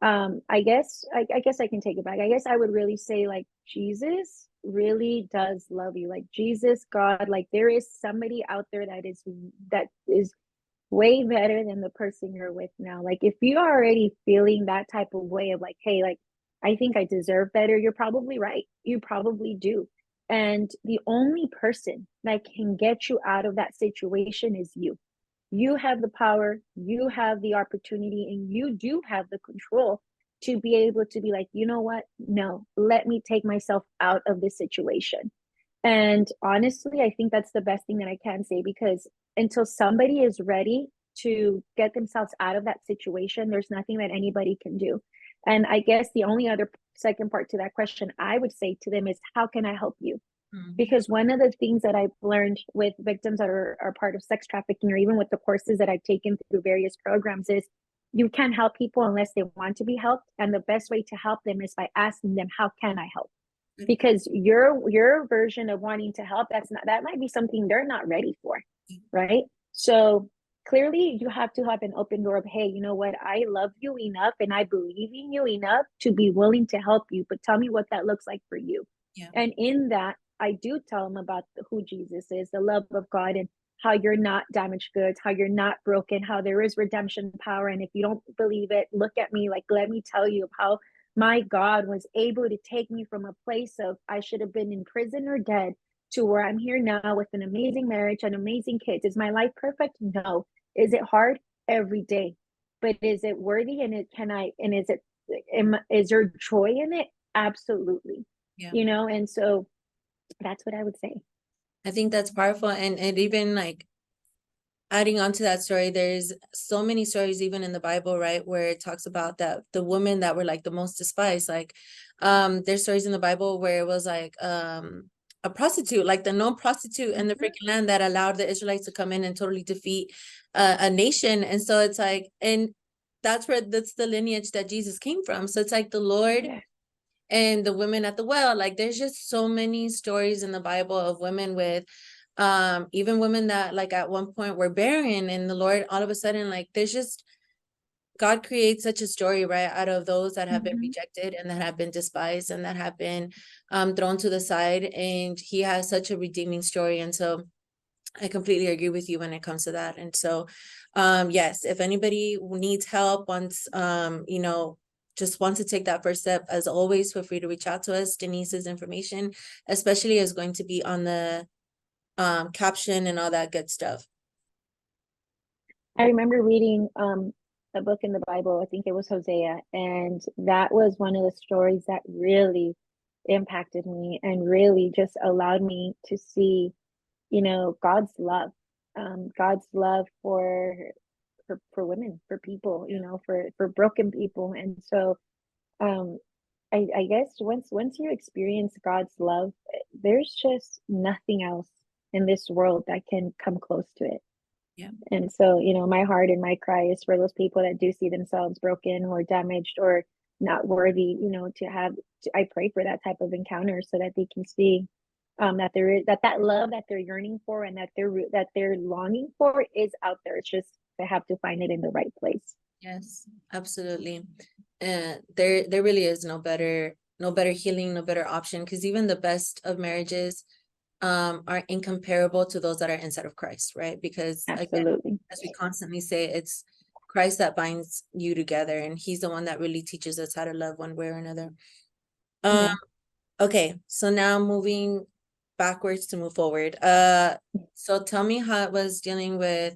I guess I can take it back. I guess I would really say, like, Jesus really does love you. Like, Jesus, God, like, there is somebody out there that is way better than the person you're with now. Like, if you are already feeling that type of way of like, hey, like, I think I deserve better, you're probably right. You probably do. And the only person that can get you out of that situation is you. You have the power, you have the opportunity, and you do have the control to be able to be like, you know what? No, let me take myself out of this situation. And honestly, I think that's the best thing that I can say, because until somebody is ready to get themselves out of that situation, there's nothing that anybody can do. And I guess the only other second part to that question I would say to them is, how can I help you? Because one of the things that I've learned with victims that are part of sex trafficking, or even with the courses that I've taken through various programs, is you can't help people unless they want to be helped. And the best way to help them is by asking them, how can I help? Because your version of wanting to help, that might be something they're not ready for, right? So clearly you have to have an open door of, hey, you know what? I love you enough and I believe in you enough to be willing to help you, but tell me what that looks like for you. And in that, I do tell them about who Jesus is, the love of God, and how you're not damaged goods, how you're not broken, how there is redemption power. And if you don't believe it, look at me. Like, let me tell you how my God was able to take me from a place of I should have been in prison or dead to where I'm here now with an amazing marriage and amazing kids. Is my life perfect? No. Is it hard? Every day. But is it worthy? And is there joy in it? Absolutely. Yeah. And so that's what I would say. I think that's powerful. And even like adding on to that story, there's so many stories even in the Bible, right, where it talks about that the women that were like the most despised. Like there's stories in the Bible where it was like a prostitute, like the known prostitute in the freaking land that allowed the Israelites to come in and totally defeat a nation. And so it's like, and that's the lineage that Jesus came from. So it's like the Lord and the women at the well. Like there's just so many stories in the Bible of women with even women that like at one point were barren, and the Lord all of a sudden, like there's just God creates such a story, right, out of those that have been rejected and that have been despised and that have been thrown to the side, and he has such a redeeming story. And so I completely agree with you when it comes to that. And so yes, if anybody needs help, wants just wants to take that first step, as always, feel free to reach out to us. Denise's information especially is going to be on the caption and all that good stuff. I remember reading a book in the Bible, I think it was Hosea, and that was one of the stories that really impacted me and really just allowed me to see, God's love for women, for people, for broken people. And so I guess once you experience God's love, there's just nothing else in this world that can come close to it. Yeah. And so, my heart and my cry is for those people that do see themselves broken or damaged or not worthy, I pray for that type of encounter so that they can see that there is that love that they're yearning for and that they're longing for is out there. It's just they have to find it in the right place. Yes, absolutely. And there really is no better healing, no better option, because even the best of marriages are incomparable to those that are inside of Christ, right? Because again, as we constantly say, it's Christ that binds you together, and he's the one that really teaches us how to love one way or another. Okay, so now moving backwards to move forward. So tell me how it was dealing with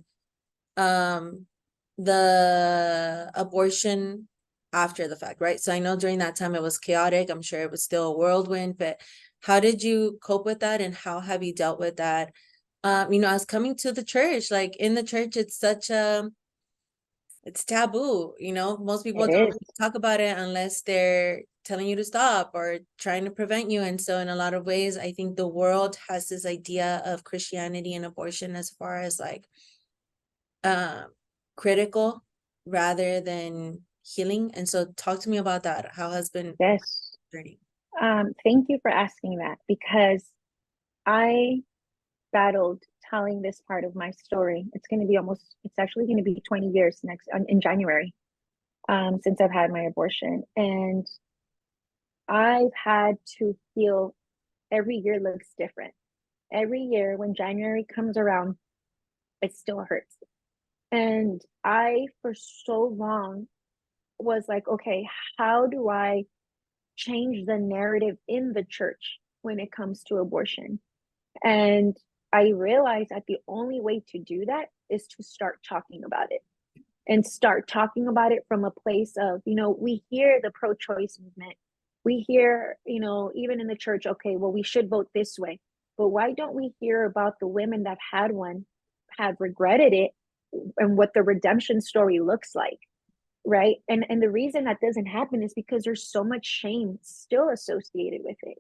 the abortion after the fact, right? So I know during that time it was chaotic. I'm sure it was still a whirlwind, but how did you cope with that, and how have you dealt with that? As coming to the church, like in the church, it's such it's taboo, most people don't really talk about it unless they're telling you to stop or trying to prevent you. And so in a lot of ways, I think the world has this idea of Christianity and abortion as far as like critical rather than healing. And so talk to me about that. How has been journey? Thank you for asking that, because I battled telling this part of my story. It's actually going to be 20 years in January, since I've had my abortion. And I've had to heal. Every year looks different. Every year when January comes around, it still hurts. And I, for so long, was like, okay, how do I change the narrative in the church when it comes to abortion? And I realized that the only way to do that is to start talking about it, and start talking about it from a place of, we hear the pro-choice movement. We hear, even in the church, okay, well, we should vote this way. But why don't we hear about the women that had one, have regretted it, and what the redemption story looks like? Right. And the reason that doesn't happen is because there's so much shame still associated with it.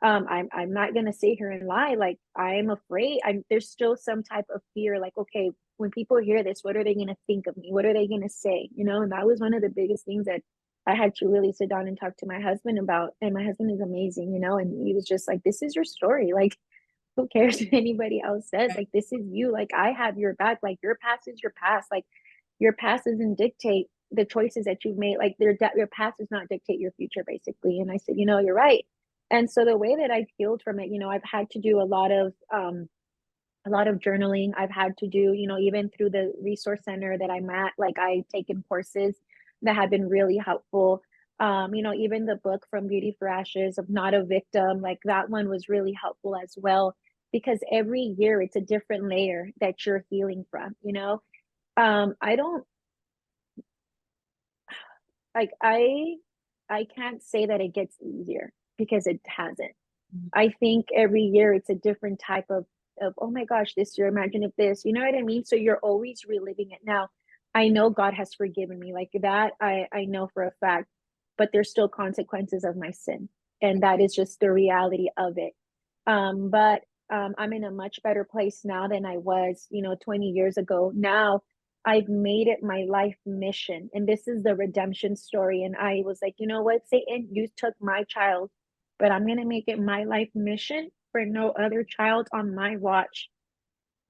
I'm not gonna sit here and lie. Like, I'm afraid. There's still some type of fear, like, okay, when people hear this, what are they gonna think of me? What are they gonna say? And that was one of the biggest things that I had to really sit down and talk to my husband about. And my husband is amazing, and he was just like, this is your story. Like, who cares what anybody else says? Like, this is you. Like, I have your back. Like, your past is your past. Like, your past doesn't dictate the choices that you've made. Like, your past does not dictate your future, basically. And I said, you're right. And so the way that I've healed from it, I've had to do a lot of a lot of journaling I've had to do, even through the resource center that I'm at, like I've taken courses that have been really helpful. Even the book From Beauty for Ashes of Not a Victim, like that one was really helpful as well, because every year it's a different layer that you're healing from. I don't like I can't say that it gets easier because it hasn't. I think every year it's a different type of oh my gosh, this year, imagine if this, you know what I mean? So you're always reliving it. Now, I know God has forgiven me like that. I know for a fact, but there's still consequences of my sin. And that is just the reality of it. But I'm in a much better place now than I was, 20 years ago. Now I've made it my life mission. And this is the redemption story. And I was like, you know what, Satan, you took my child, but I'm going to make it my life mission for no other child on my watch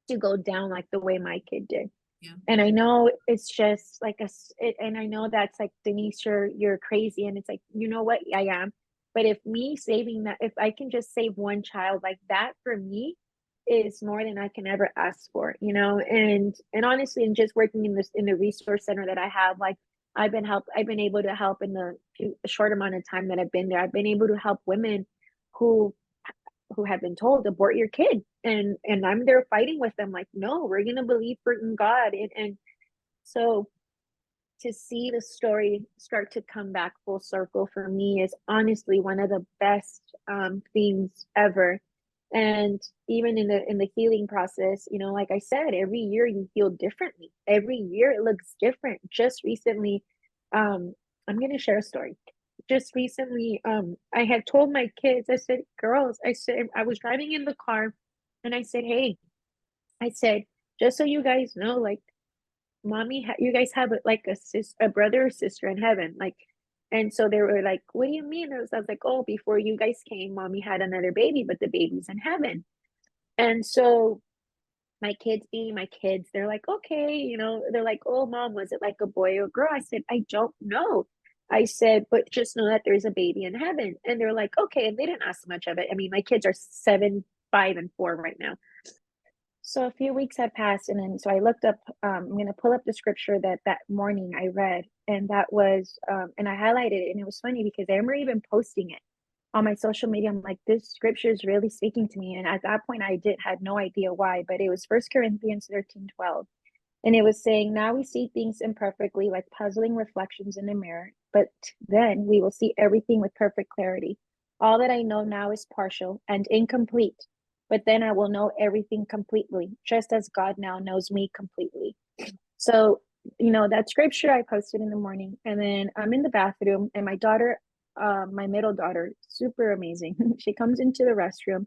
to go down like the way my kid did. Yeah. And I know it's just like and I know that's like, Denize, you're crazy. And it's like, you know what? I am. But if me saving that, if I can just save one child like that, for me is more than I can ever ask for, and honestly, and just working in the resource center that I have, like I've been able to help in the short amount of time that I've been there. I've been able to help women who have been told abort your kid, and I'm there fighting with them like, no, we're gonna believe in God, and so to see the story start to come back full circle for me is honestly one of the best things ever. And even in the healing process, like I said, every year you heal differently, every year it looks different. Just recently, I'm going to share a story. Just recently, I had told my kids, I said, girls, I said, I was driving in the car and I said, hey, I said, just so you guys know, like, mommy, you guys have a brother or sister in heaven, like. And so they were like, what do you mean? I was like, oh, before you guys came, mommy had another baby, but the baby's in heaven. And so my kids being my kids, they're like, okay, they're like, oh, mom, was it like a boy or girl? I said, I don't know. I said, but just know that there's a baby in heaven. And they're like, okay. And they didn't ask much of it. I mean, my kids are 7, 5, and 4 right now. So a few weeks had passed, and then so I looked up. I'm going to pull up the scripture that morning I read, and that was, and I highlighted it, and it was funny because I remember even posting it on my social media. I'm like, this scripture is really speaking to me, and at that point I had no idea why, but it was 1 Corinthians 13:12, and it was saying, now we see things imperfectly, like puzzling reflections in a mirror, but then we will see everything with perfect clarity. All that I know now is partial and incomplete, but then I will know everything completely, just as God now knows me completely. So, that scripture I posted in the morning, and then I'm in the bathroom, and my daughter, my middle daughter, super amazing. She comes into the restroom,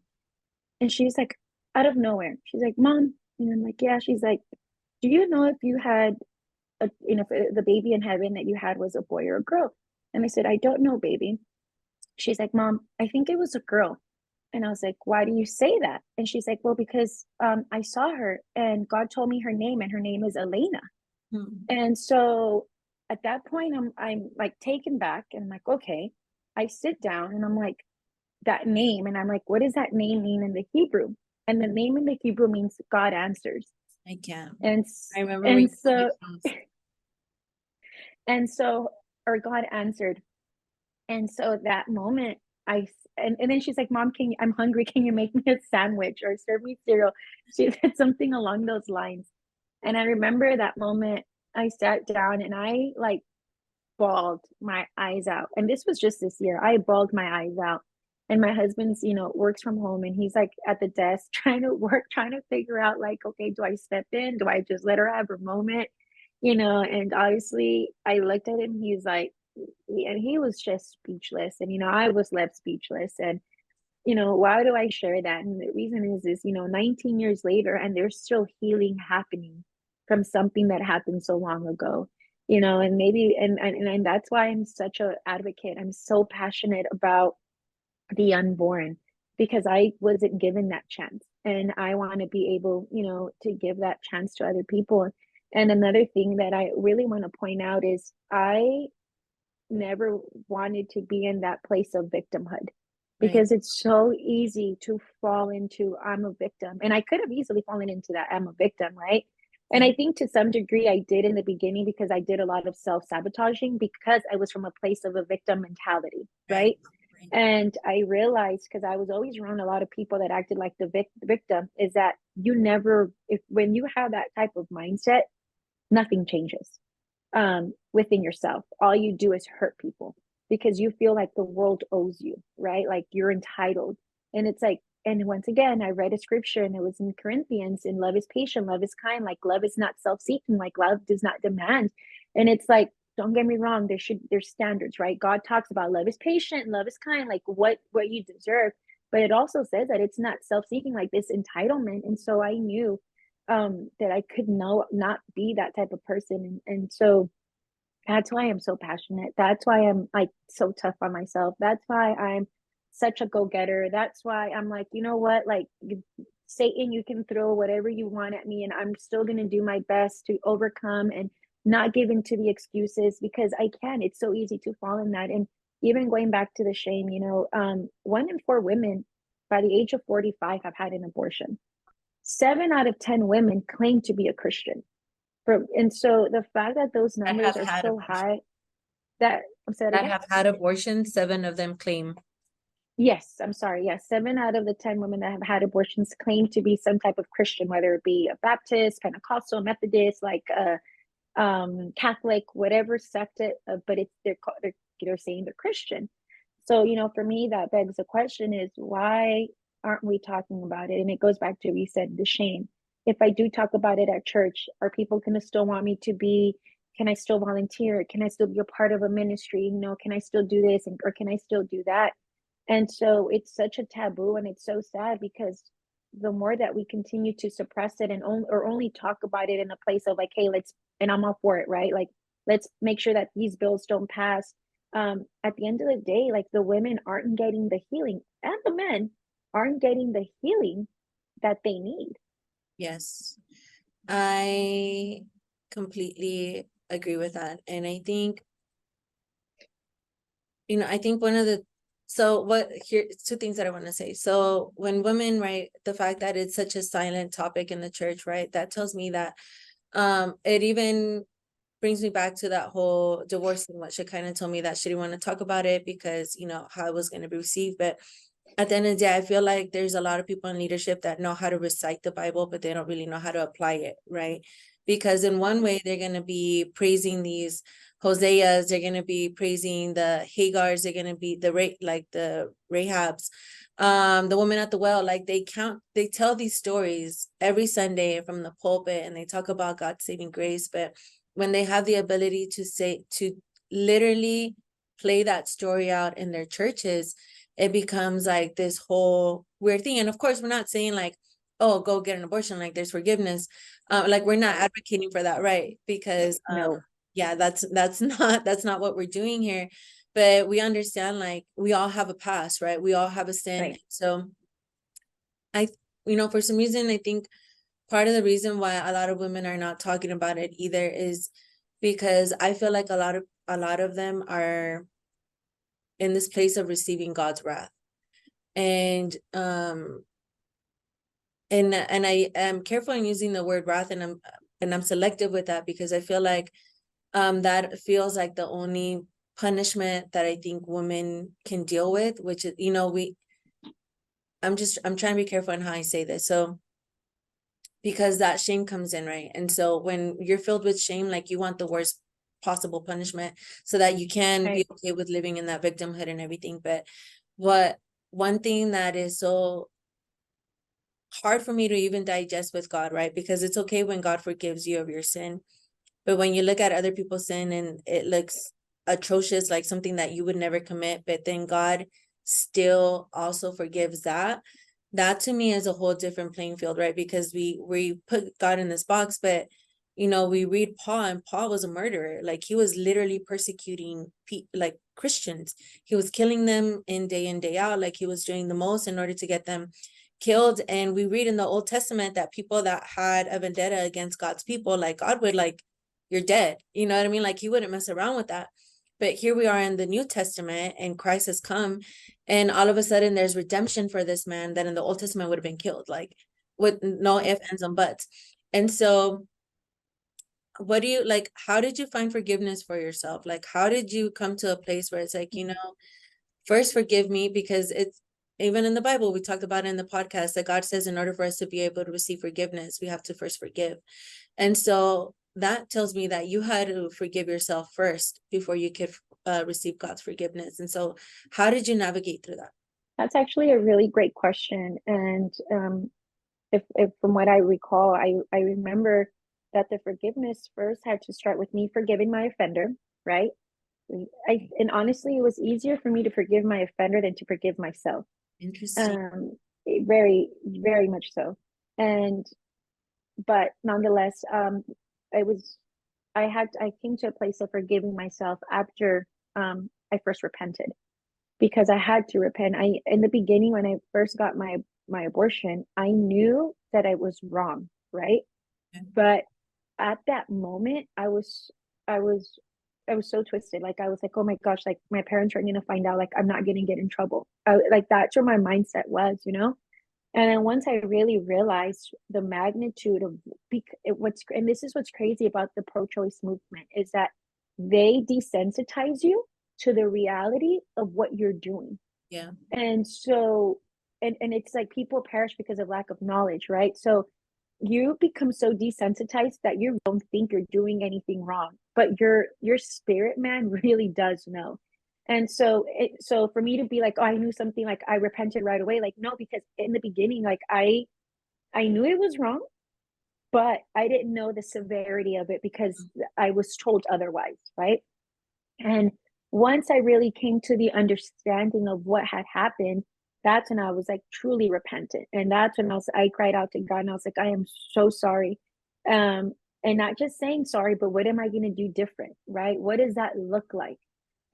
and she's like, out of nowhere, she's like, Mom, and I'm like, yeah. She's like, do you know if you had if the baby in heaven that you had was a boy or a girl? And I said, I don't know, baby. She's like, Mom, I think it was a girl. And I was like, why do you say that? And she's like, well, because I saw her and God told me her name, and her name is Elena. And so at that point, I'm like taken back, and I'm like, okay. I sit down and I'm like, that name, and I'm like, what does that name mean in the Hebrew? And the name in the Hebrew means God answers. I can't. And I remember and reading so that. and so or God answered. And so that moment, and then she's like, Mom, I'm hungry. Can you make me a sandwich or serve me cereal? She said something along those lines. And I remember that moment, I sat down and I like bawled my eyes out. And this was just this year. I bawled my eyes out. And my husband's, works from home, and he's like at the desk trying to work, trying to figure out like, okay, do I step in? Do I just let her have her moment? And obviously I looked at him, he's like, and he was just speechless. And, I was left speechless. And, why do I share that? And the reason is, 19 years later, and there's still healing happening from something that happened so long ago, and maybe, and that's why I'm such an advocate. I'm so passionate about the unborn, because I wasn't given that chance. And I want to be able, to give that chance to other people. And another thing that I really want to point out is I never wanted to be in that place of victimhood. because it's so easy to fall into I'm a victim. And I could have easily fallen into that I'm a victim, right? And I think to some degree I did in the beginning because I did a lot of self-sabotaging because I was from a place of a victim mentality, right? And I realized because I was always around a lot of people that acted like the victim is that you never, if when you have that type of mindset, nothing changes within yourself. All you do is hurt people because you feel like the world owes you, right? Like you're entitled. And it's like, and once again, I read a scripture and it was in Corinthians, and love is patient, love is kind, like love is not self-seeking, like love does not demand. And it's like, don't get me wrong, there's standards, right? God talks about love is patient, love is kind, like what you deserve. But it also says that it's not self-seeking, like this entitlement. And so I knew that I could not be that type of person. And so that's why I'm so passionate. That's why I'm like so tough on myself. That's why I'm such a go-getter. That's why I'm like, you know what? Like Satan, you can throw whatever you want at me, and I'm still gonna do my best to overcome and not give in to the excuses because I can. It's so easy to fall in that. And even going back to the shame, 1 in 4 women by the age of 45 have had an abortion. 7 out of 10 women claim to be a Christian. And so the fact that those numbers are so high, that I'm sorry, that have had abortions, 7 of them claim. Yes, I'm sorry. Yes, 7 out of the 10 women that have had abortions claim to be some type of Christian, whether it be a Baptist, Pentecostal, Methodist, like Catholic, whatever sect it. But it's they're saying they're Christian. So for me, that begs the question: is why aren't we talking about it? And it goes back to we said the shame. If I do talk about it at church, are people going to still want me to be? Can I still volunteer? Can I still be a part of a ministry? Can I still do this or can I still do that? And so it's such a taboo, and it's so sad because the more that we continue to suppress it and only talk about it in a place of like, hey, and I'm all for it, right? Like, let's make sure that these bills don't pass. At the end of the day, like the women aren't getting the healing and the men aren't getting the healing that they need. Yes, I completely agree with that. And I think, I think here, 2 things that I want to say. So when women, right, the fact that it's such a silent topic in the church, right, that tells me that it even brings me back to that whole divorce thing, what she kind of told me that she didn't want to talk about it because, how it was going to be received. But at the end of the day, I feel like there's a lot of people in leadership that know how to recite the Bible, but they don't really know how to apply it, right? Because in one way, they're going to be praising these Hoseas, they're going to be praising the Hagars, they're going to be the Rahabs, the woman at the well. Like they tell these stories every Sunday from the pulpit, and they talk about God's saving grace. But when they have the ability to literally play that story out in their churches, it becomes like this whole weird thing. And of course, we're not saying like, oh, go get an abortion, like there's forgiveness. Like we're not advocating for that, right? Because No. yeah, that's not what we're doing here. But we understand, like, we all have a past, right? We all have a sin. Right. So for some reason, I think part of the reason why a lot of women are not talking about it either is because I feel like a lot of them are in this place of receiving God's wrath. And I am careful in using the word wrath, and I'm selective with that because I feel like that feels like the only punishment that I think women can deal with, which is, I'm trying to be careful in how I say this. So because that shame comes in, right? And so when you're filled with shame, like you want the worst possible punishment so that you can be okay with living in that victimhood and everything. But one thing that is so hard for me to even digest with God, right? Because it's okay when God forgives you of your sin. But when you look at other people's sin and it looks atrocious, like something that you would never commit, but then God still also forgives that to me is a whole different playing field, right? Because we put God in this box, but we read Paul, and Paul was a murderer. Like he was literally persecuting like Christians. He was killing them in day out. Like he was doing the most in order to get them killed. And we read in the Old Testament that people that had a vendetta against God's people, like God would, like, you're dead. You know what I mean? Like he wouldn't mess around with that. But here we are in the New Testament, and Christ has come, and all of a sudden there's redemption for this man that in the Old Testament would have been killed, like with no ifs, ands, and buts. And so what do you like, how did you find forgiveness for yourself? Like, how did you come to a place where it's like, first forgive me, because it's even in the Bible, we talked about it in the podcast, that God says in order for us to be able to receive forgiveness, we have to first forgive. And so that tells me that you had to forgive yourself first before you could receive God's forgiveness. And so how did you navigate through that? That's actually a really great question. And if from what I recall, I remember that the forgiveness first had to start with me forgiving my offender, right? And honestly, it was easier for me to forgive my offender than to forgive myself. Interesting. Very, very much so. And but nonetheless, I came to a place of forgiving myself after I first repented, because I had to repent. In the beginning, when I first got my abortion, I knew that I was wrong, right? Okay. But at that moment, I was so twisted. Like, I was like, oh my gosh, like my parents are gonna find out, like I'm not gonna get in trouble. Like that's where my mindset was, you know? And then once I really realized the magnitude of and this is what's crazy about the pro-choice movement, is that they desensitize you to the reality of what you're doing. Yeah. And so, and it's like people perish because of lack of knowledge, right? So you become so desensitized that you don't think you're doing anything wrong, but your spirit man really does know. And so for me to be like, oh, I knew something, like I repented right away, like no, because in the beginning, like I knew it was wrong, but I didn't know the severity of it because I was told otherwise, right? And once I really came to the understanding of what had happened, that's when I was like truly repentant. And that's when I cried out to God, and I was like, I am so sorry. And not just saying sorry, but what am I going to do different? Right? What does that look like?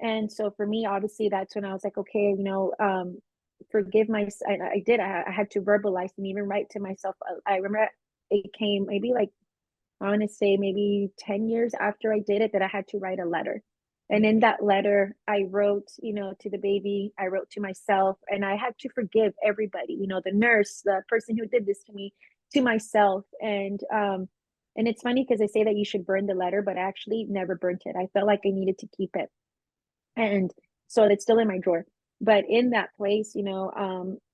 And so for me, obviously, that's when I was like, okay, forgive my, I did, I had to verbalize and even write to myself. I remember it came maybe like, I want to say maybe 10 years after I did it, that I had to write a letter. And in that letter, I wrote, to the baby, I wrote to myself, and I had to forgive everybody, the nurse, the person who did this to me, to myself. And it's funny because they say that you should burn the letter, but I actually never burnt it. I felt like I needed to keep it. And so it's still in my drawer. But in that place,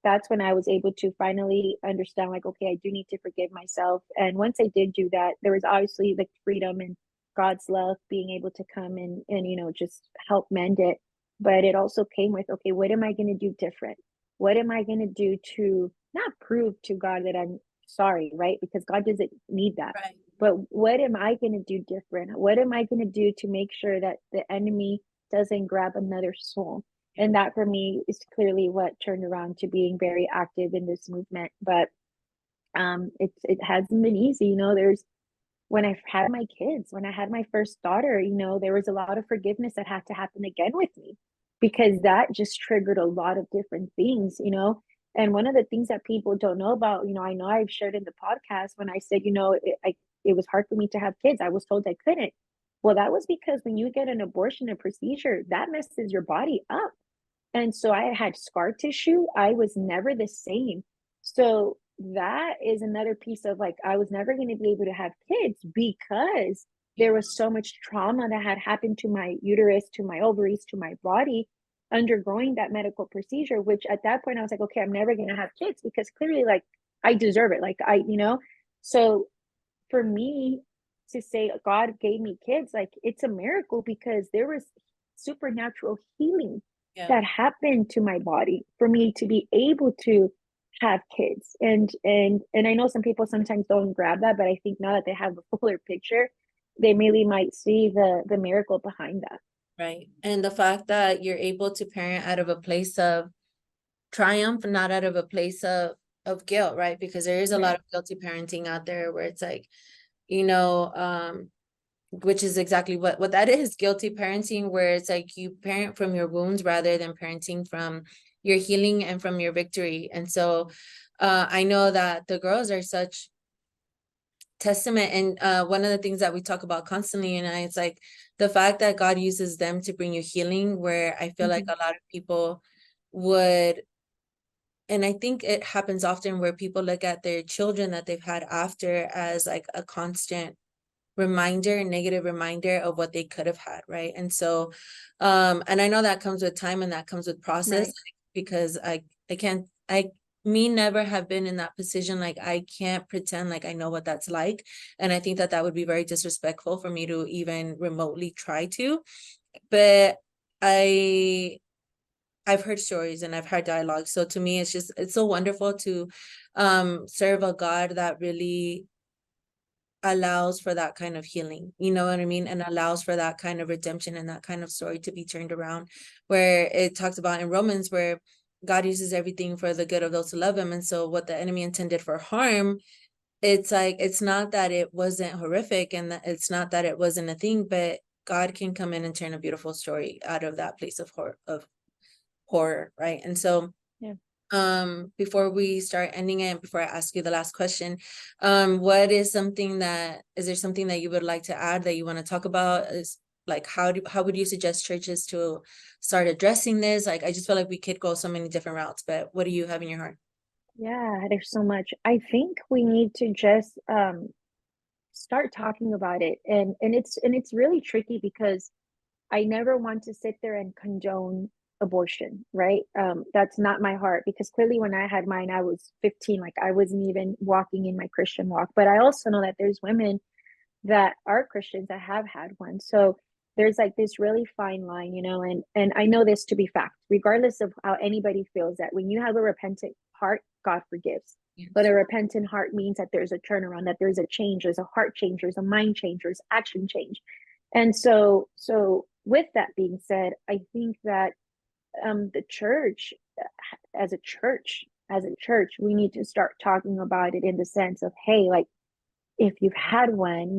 that's when I was able to finally understand, like, okay, I do need to forgive myself. And once I did do that, there was obviously like freedom and God's love being able to come and just help mend it. But it also came with, okay, what am I going to do different? What am I going to do to not prove to God that I'm sorry, right? Because God doesn't need that. Right. But what am I going to do different? What am I going to do to make sure that the enemy doesn't grab another soul? And that for me is clearly what turned around to being very active in this movement. But it hasn't been easy. There's, when I've had my kids, when I had my first daughter, there was a lot of forgiveness that had to happen again with me, because that just triggered a lot of different things. And one of the things that people don't know about, I know I've shared in the podcast when I said, it was hard for me to have kids. I was told I couldn't. Well, that was because when you get an abortion, a procedure, that messes your body up. And so I had scar tissue. I was never the same. So that is another piece of, like, I was never going to be able to have kids because there was so much trauma that had happened to my uterus, to my ovaries, to my body, undergoing that medical procedure, which at that point I was like, okay, I'm never going to have kids because clearly, like, I deserve it. Like, so for me to say God gave me kids, like, it's a miracle because there was supernatural healing that happened to my body for me to be able to have kids. And I know some people sometimes don't grab that, but I think now that they have a fuller picture, they really might see the miracle behind that. Right. And the fact that you're able to parent out of a place of triumph, not out of a place of guilt, right? Because there is a lot of guilty parenting out there where it's like, which is exactly what that is, guilty parenting, where it's like you parent from your wounds rather than parenting from your healing and from your victory. And so I know that the girls are such testament. And one of the things that we talk about constantly, and it's like the fact that God uses them to bring you healing, where I feel like a lot of people would, and I think it happens often where people look at their children that they've had after as like a constant reminder, negative reminder of what they could have had, right? And so and I know that comes with time and that comes with process, Right. because I can't, me never have been in that position. Like, I can't pretend like I know what that's like, and I think that that would be very disrespectful for me to even remotely try to. But I've heard stories and I've heard dialogue, so to me it's so wonderful to serve a God that really allows for that kind of healing, you know what I mean? And allows for that kind of redemption and that kind of story to be turned around, where it talks about in Romans where God uses everything for the good of those who love him. And so what the enemy intended for harm, it's like, it's not that it wasn't horrific, and that it's not that it wasn't a thing, but God can come in and turn a beautiful story out of that place of horror, right? And so Yeah. before we start ending it, before I ask you the last question, what is something that, is there something that you would like to add that you want to talk about? Is like, how would you suggest churches to start addressing this? Like, I just feel like we could go so many different routes, but what do you have in your heart? Yeah, there's so much. I think we need to just start talking about it. And it's really tricky because I never want to sit there and condone abortion, right? That's not my heart, because clearly when I had mine, I was 15, like I wasn't even walking in my Christian walk. But I also know that there's women that are Christians that have had one. So there's like this really fine line, and I know this to be fact, regardless of how anybody feels, that when you have a repentant heart, God forgives. But Yes. a repentant heart means that there's a turnaround, that there's a change, there's a heart change, there's a mind change, there's action change. And so with that being said, I think that the church, as a church, we need to start talking about it in the sense of, hey, like, if you've had one,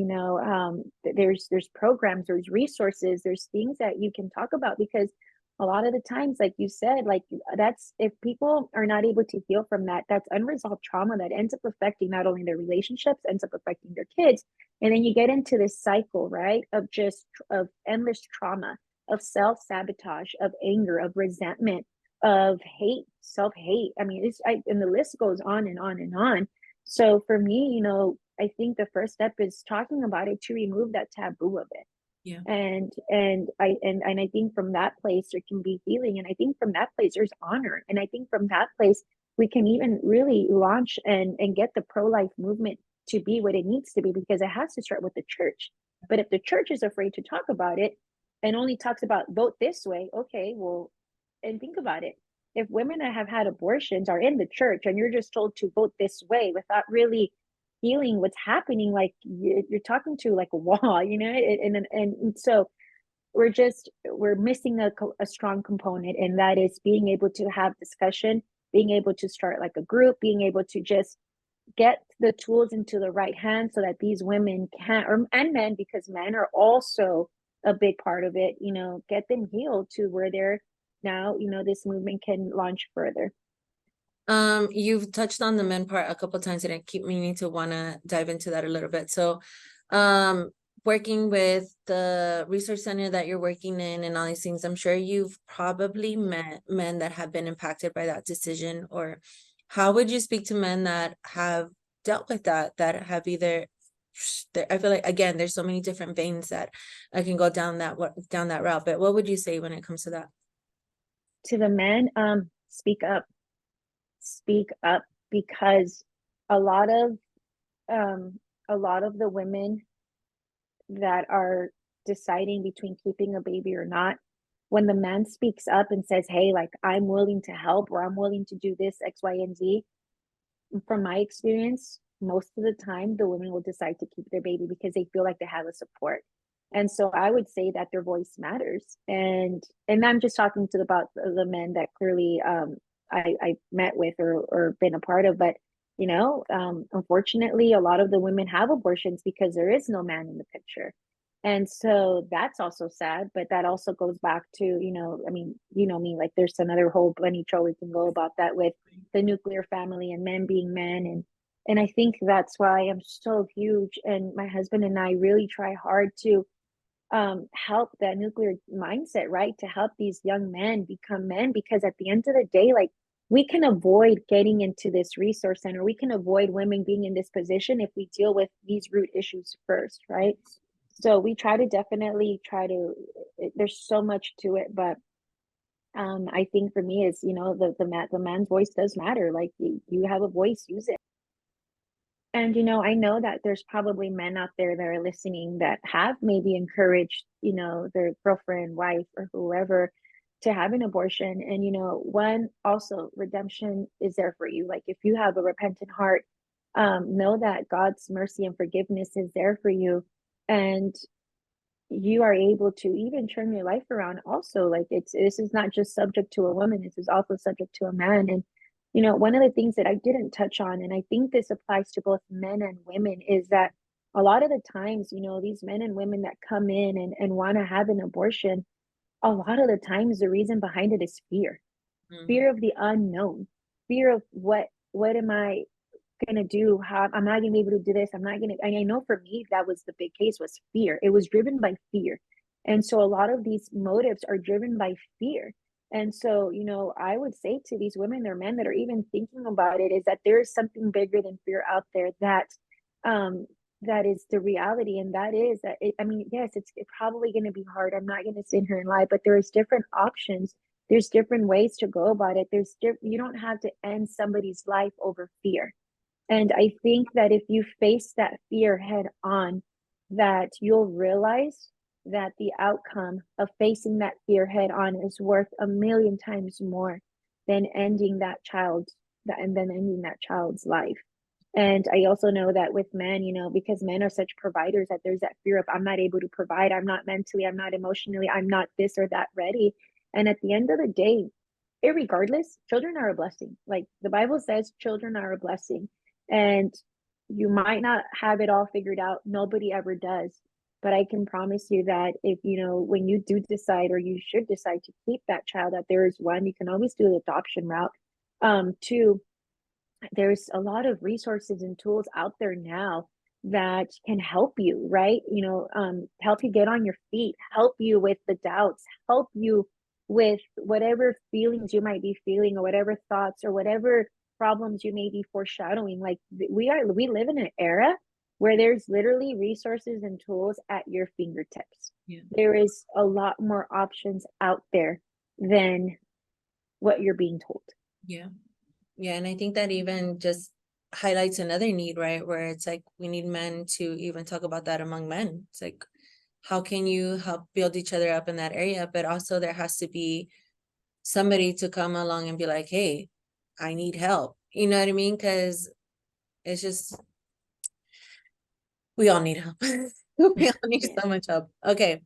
there's programs, there's resources, there's things that you can talk about, because a lot of the times, like you said, like, that's, if people are not able to heal from that, that's unresolved trauma that ends up affecting not only their relationships, ends up affecting their kids. And then you get into this cycle, right, of endless trauma, of self-sabotage, of anger, of resentment, of hate, self-hate. I mean, and the list goes on and on and on. So for me, I think the first step is talking about it to remove that taboo of it. Yeah. And I think from that place there can be healing. And I think from that place there's honor. And I think from that place we can even really launch and get the pro-life movement to be what it needs to be, because it has to start with the church. But if the church is afraid to talk about it and only talks about vote this way, okay, well, and think about it. If women that have had abortions are in the church and you're just told to vote this way without really healing what's happening, like you're talking to like a wall, and so we're missing a strong component, and that is being able to have discussion, being able to start like a group, being able to just get the tools into the right hands so that these women can, and men, because men are also a big part of it, get them healed to where they're now, this movement can launch further. You've touched on the men part a couple times, and I keep meaning to want to dive into that a little bit. So, working with the research center that you're working in and all these things, I'm sure you've probably met men that have been impacted by that decision. Or how would you speak to men that have dealt with that have either, I feel like, again, there's so many different veins that I can go down that route, but what would you say when it comes to that? To the men, speak up, because a lot of the women that are deciding between keeping a baby or not, when the man speaks up and says, hey, like, I'm willing to help, or I'm willing to do this X, Y, and Z, from my experience, most of the time the women will decide to keep their baby because they feel like they have a support. And so I would say that their voice matters. And I'm just talking to about the men that clearly I met with or been a part of. But unfortunately, a lot of the women have abortions because there is no man in the picture. And so that's also sad, but that also goes back to, I mean, me, like, there's another whole bunny show we can go about that, with the nuclear family and men being men. And I think that's why I'm so huge. And my husband and I really try hard to help that nuclear mindset, right? To help these young men become men, because at the end of the day, like, we can avoid getting into this resource center. We can avoid women being in this position if we deal with these root issues first, right? So we try to definitely try to, there's so much to it, but I think for me is, the man's voice does matter. Like, you have a voice, use it. And, I know that there's probably men out there that are listening that have maybe encouraged, their girlfriend, wife, or whoever to have an abortion. And, one, also, redemption is there for you. Like, if you have a repentant heart, know that God's mercy and forgiveness is there for you. And you are able to even turn your life around also. Like, this is not just subject to a woman, this is also subject to a man. And one of the things that I didn't touch on, and I think this applies to both men and women, is that a lot of the times, these men and women that come in and want to have an abortion, a lot of the times the reason behind it is fear. Fear of the unknown, fear of what am I gonna do? How I'm not gonna be able to do this. I'm not gonna. And I know for me that was the big case, was fear. It was driven by fear, and so a lot of these motives are driven by fear. And so, I would say to these women or men that are even thinking about it, is that there is something bigger than fear out there, um that is the reality. And that is that I mean, yes, it's probably going to be hard. I'm not going to sit here and lie, but there is different options. There's different ways to go about it. You don't have to end somebody's life over fear. And I think that if you face that fear head on, that you'll realize that the outcome of facing that fear head on is worth a million times more than ending that child's life. And I also know that with men, because men are such providers, that there's that fear of, I'm not able to provide, I'm not mentally, I'm not emotionally, I'm not this or that ready. And at the end of the day, irregardless, children are a blessing. Like the Bible says, children are a blessing. And you might not have it all figured out. Nobody ever does. But I can promise you that if, when you do decide, or you should decide to keep that child, that there is one, you can always do the adoption route. Two, there's a lot of resources and tools out there now that can help you, right? Help you get on your feet, help you with the doubts, help you with whatever feelings you might be feeling, or whatever thoughts, or whatever problems you may be foreshadowing. Like, we live in an era where there's literally resources and tools at your fingertips. Yeah. There is a lot more options out there than what you're being told. Yeah. Yeah. And I think that even just highlights another need, right? Where it's like, we need men to even talk about that among men. It's like, how can you help build each other up in that area? But also there has to be somebody to come along and be like, hey, I need help. You know what I mean? Because it's just, we all need help. We all need so much help. Okay.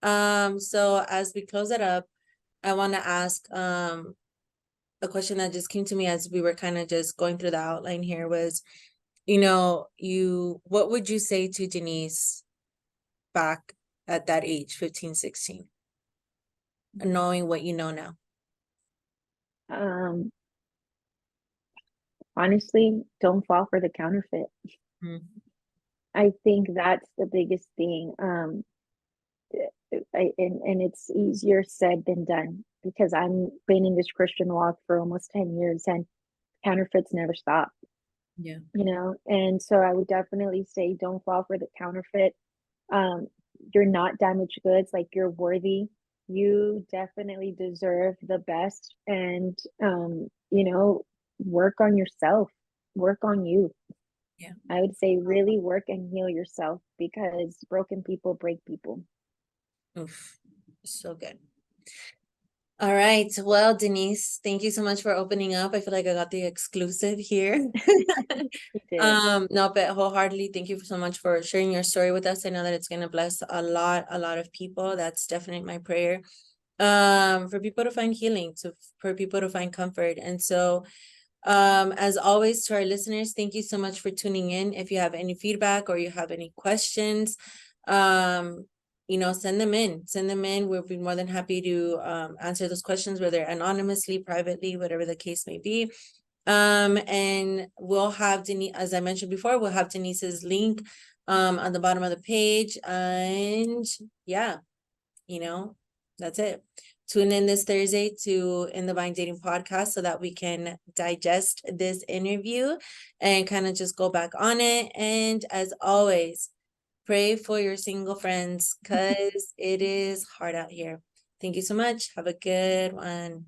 So as we close it up, I want to ask a question that just came to me as we were kind of just going through the outline here was, what would you say to Denize back at that age, 15, 16, knowing what you know now? Honestly, don't fall for the counterfeit. I think that's the biggest thing. And it's easier said than done, because I've been in this Christian walk for almost 10 years, and counterfeits never stop. Yeah. And so I would definitely say, don't fall for the counterfeit. You're not damaged goods. Like, you're worthy. You definitely deserve the best. And, work on yourself, work on you. Yeah. I would say really work and heal yourself, because broken people break people. Oof, so good. All right. Well, Denize, thank you so much for opening up. I feel like I got the exclusive here. No, but wholeheartedly, thank you so much for sharing your story with us. I know that it's going to bless a lot of people. That's definitely my prayer. For people to find healing, for people to find comfort. And so, as always, to our listeners, thank you so much for tuning in. If you have any feedback or you have any questions, send them in. We'll be more than happy to answer those questions, whether anonymously, privately, whatever the case may be. And we'll have Denize, as I mentioned before, we'll have Denize's link on the bottom of the page. And yeah, that's it. Tune in this Thursday to In the Vine Dating Podcast so that we can digest this interview and kind of just go back on it. And as always, pray for your single friends because it is hard out here. Thank you so much. Have a good one.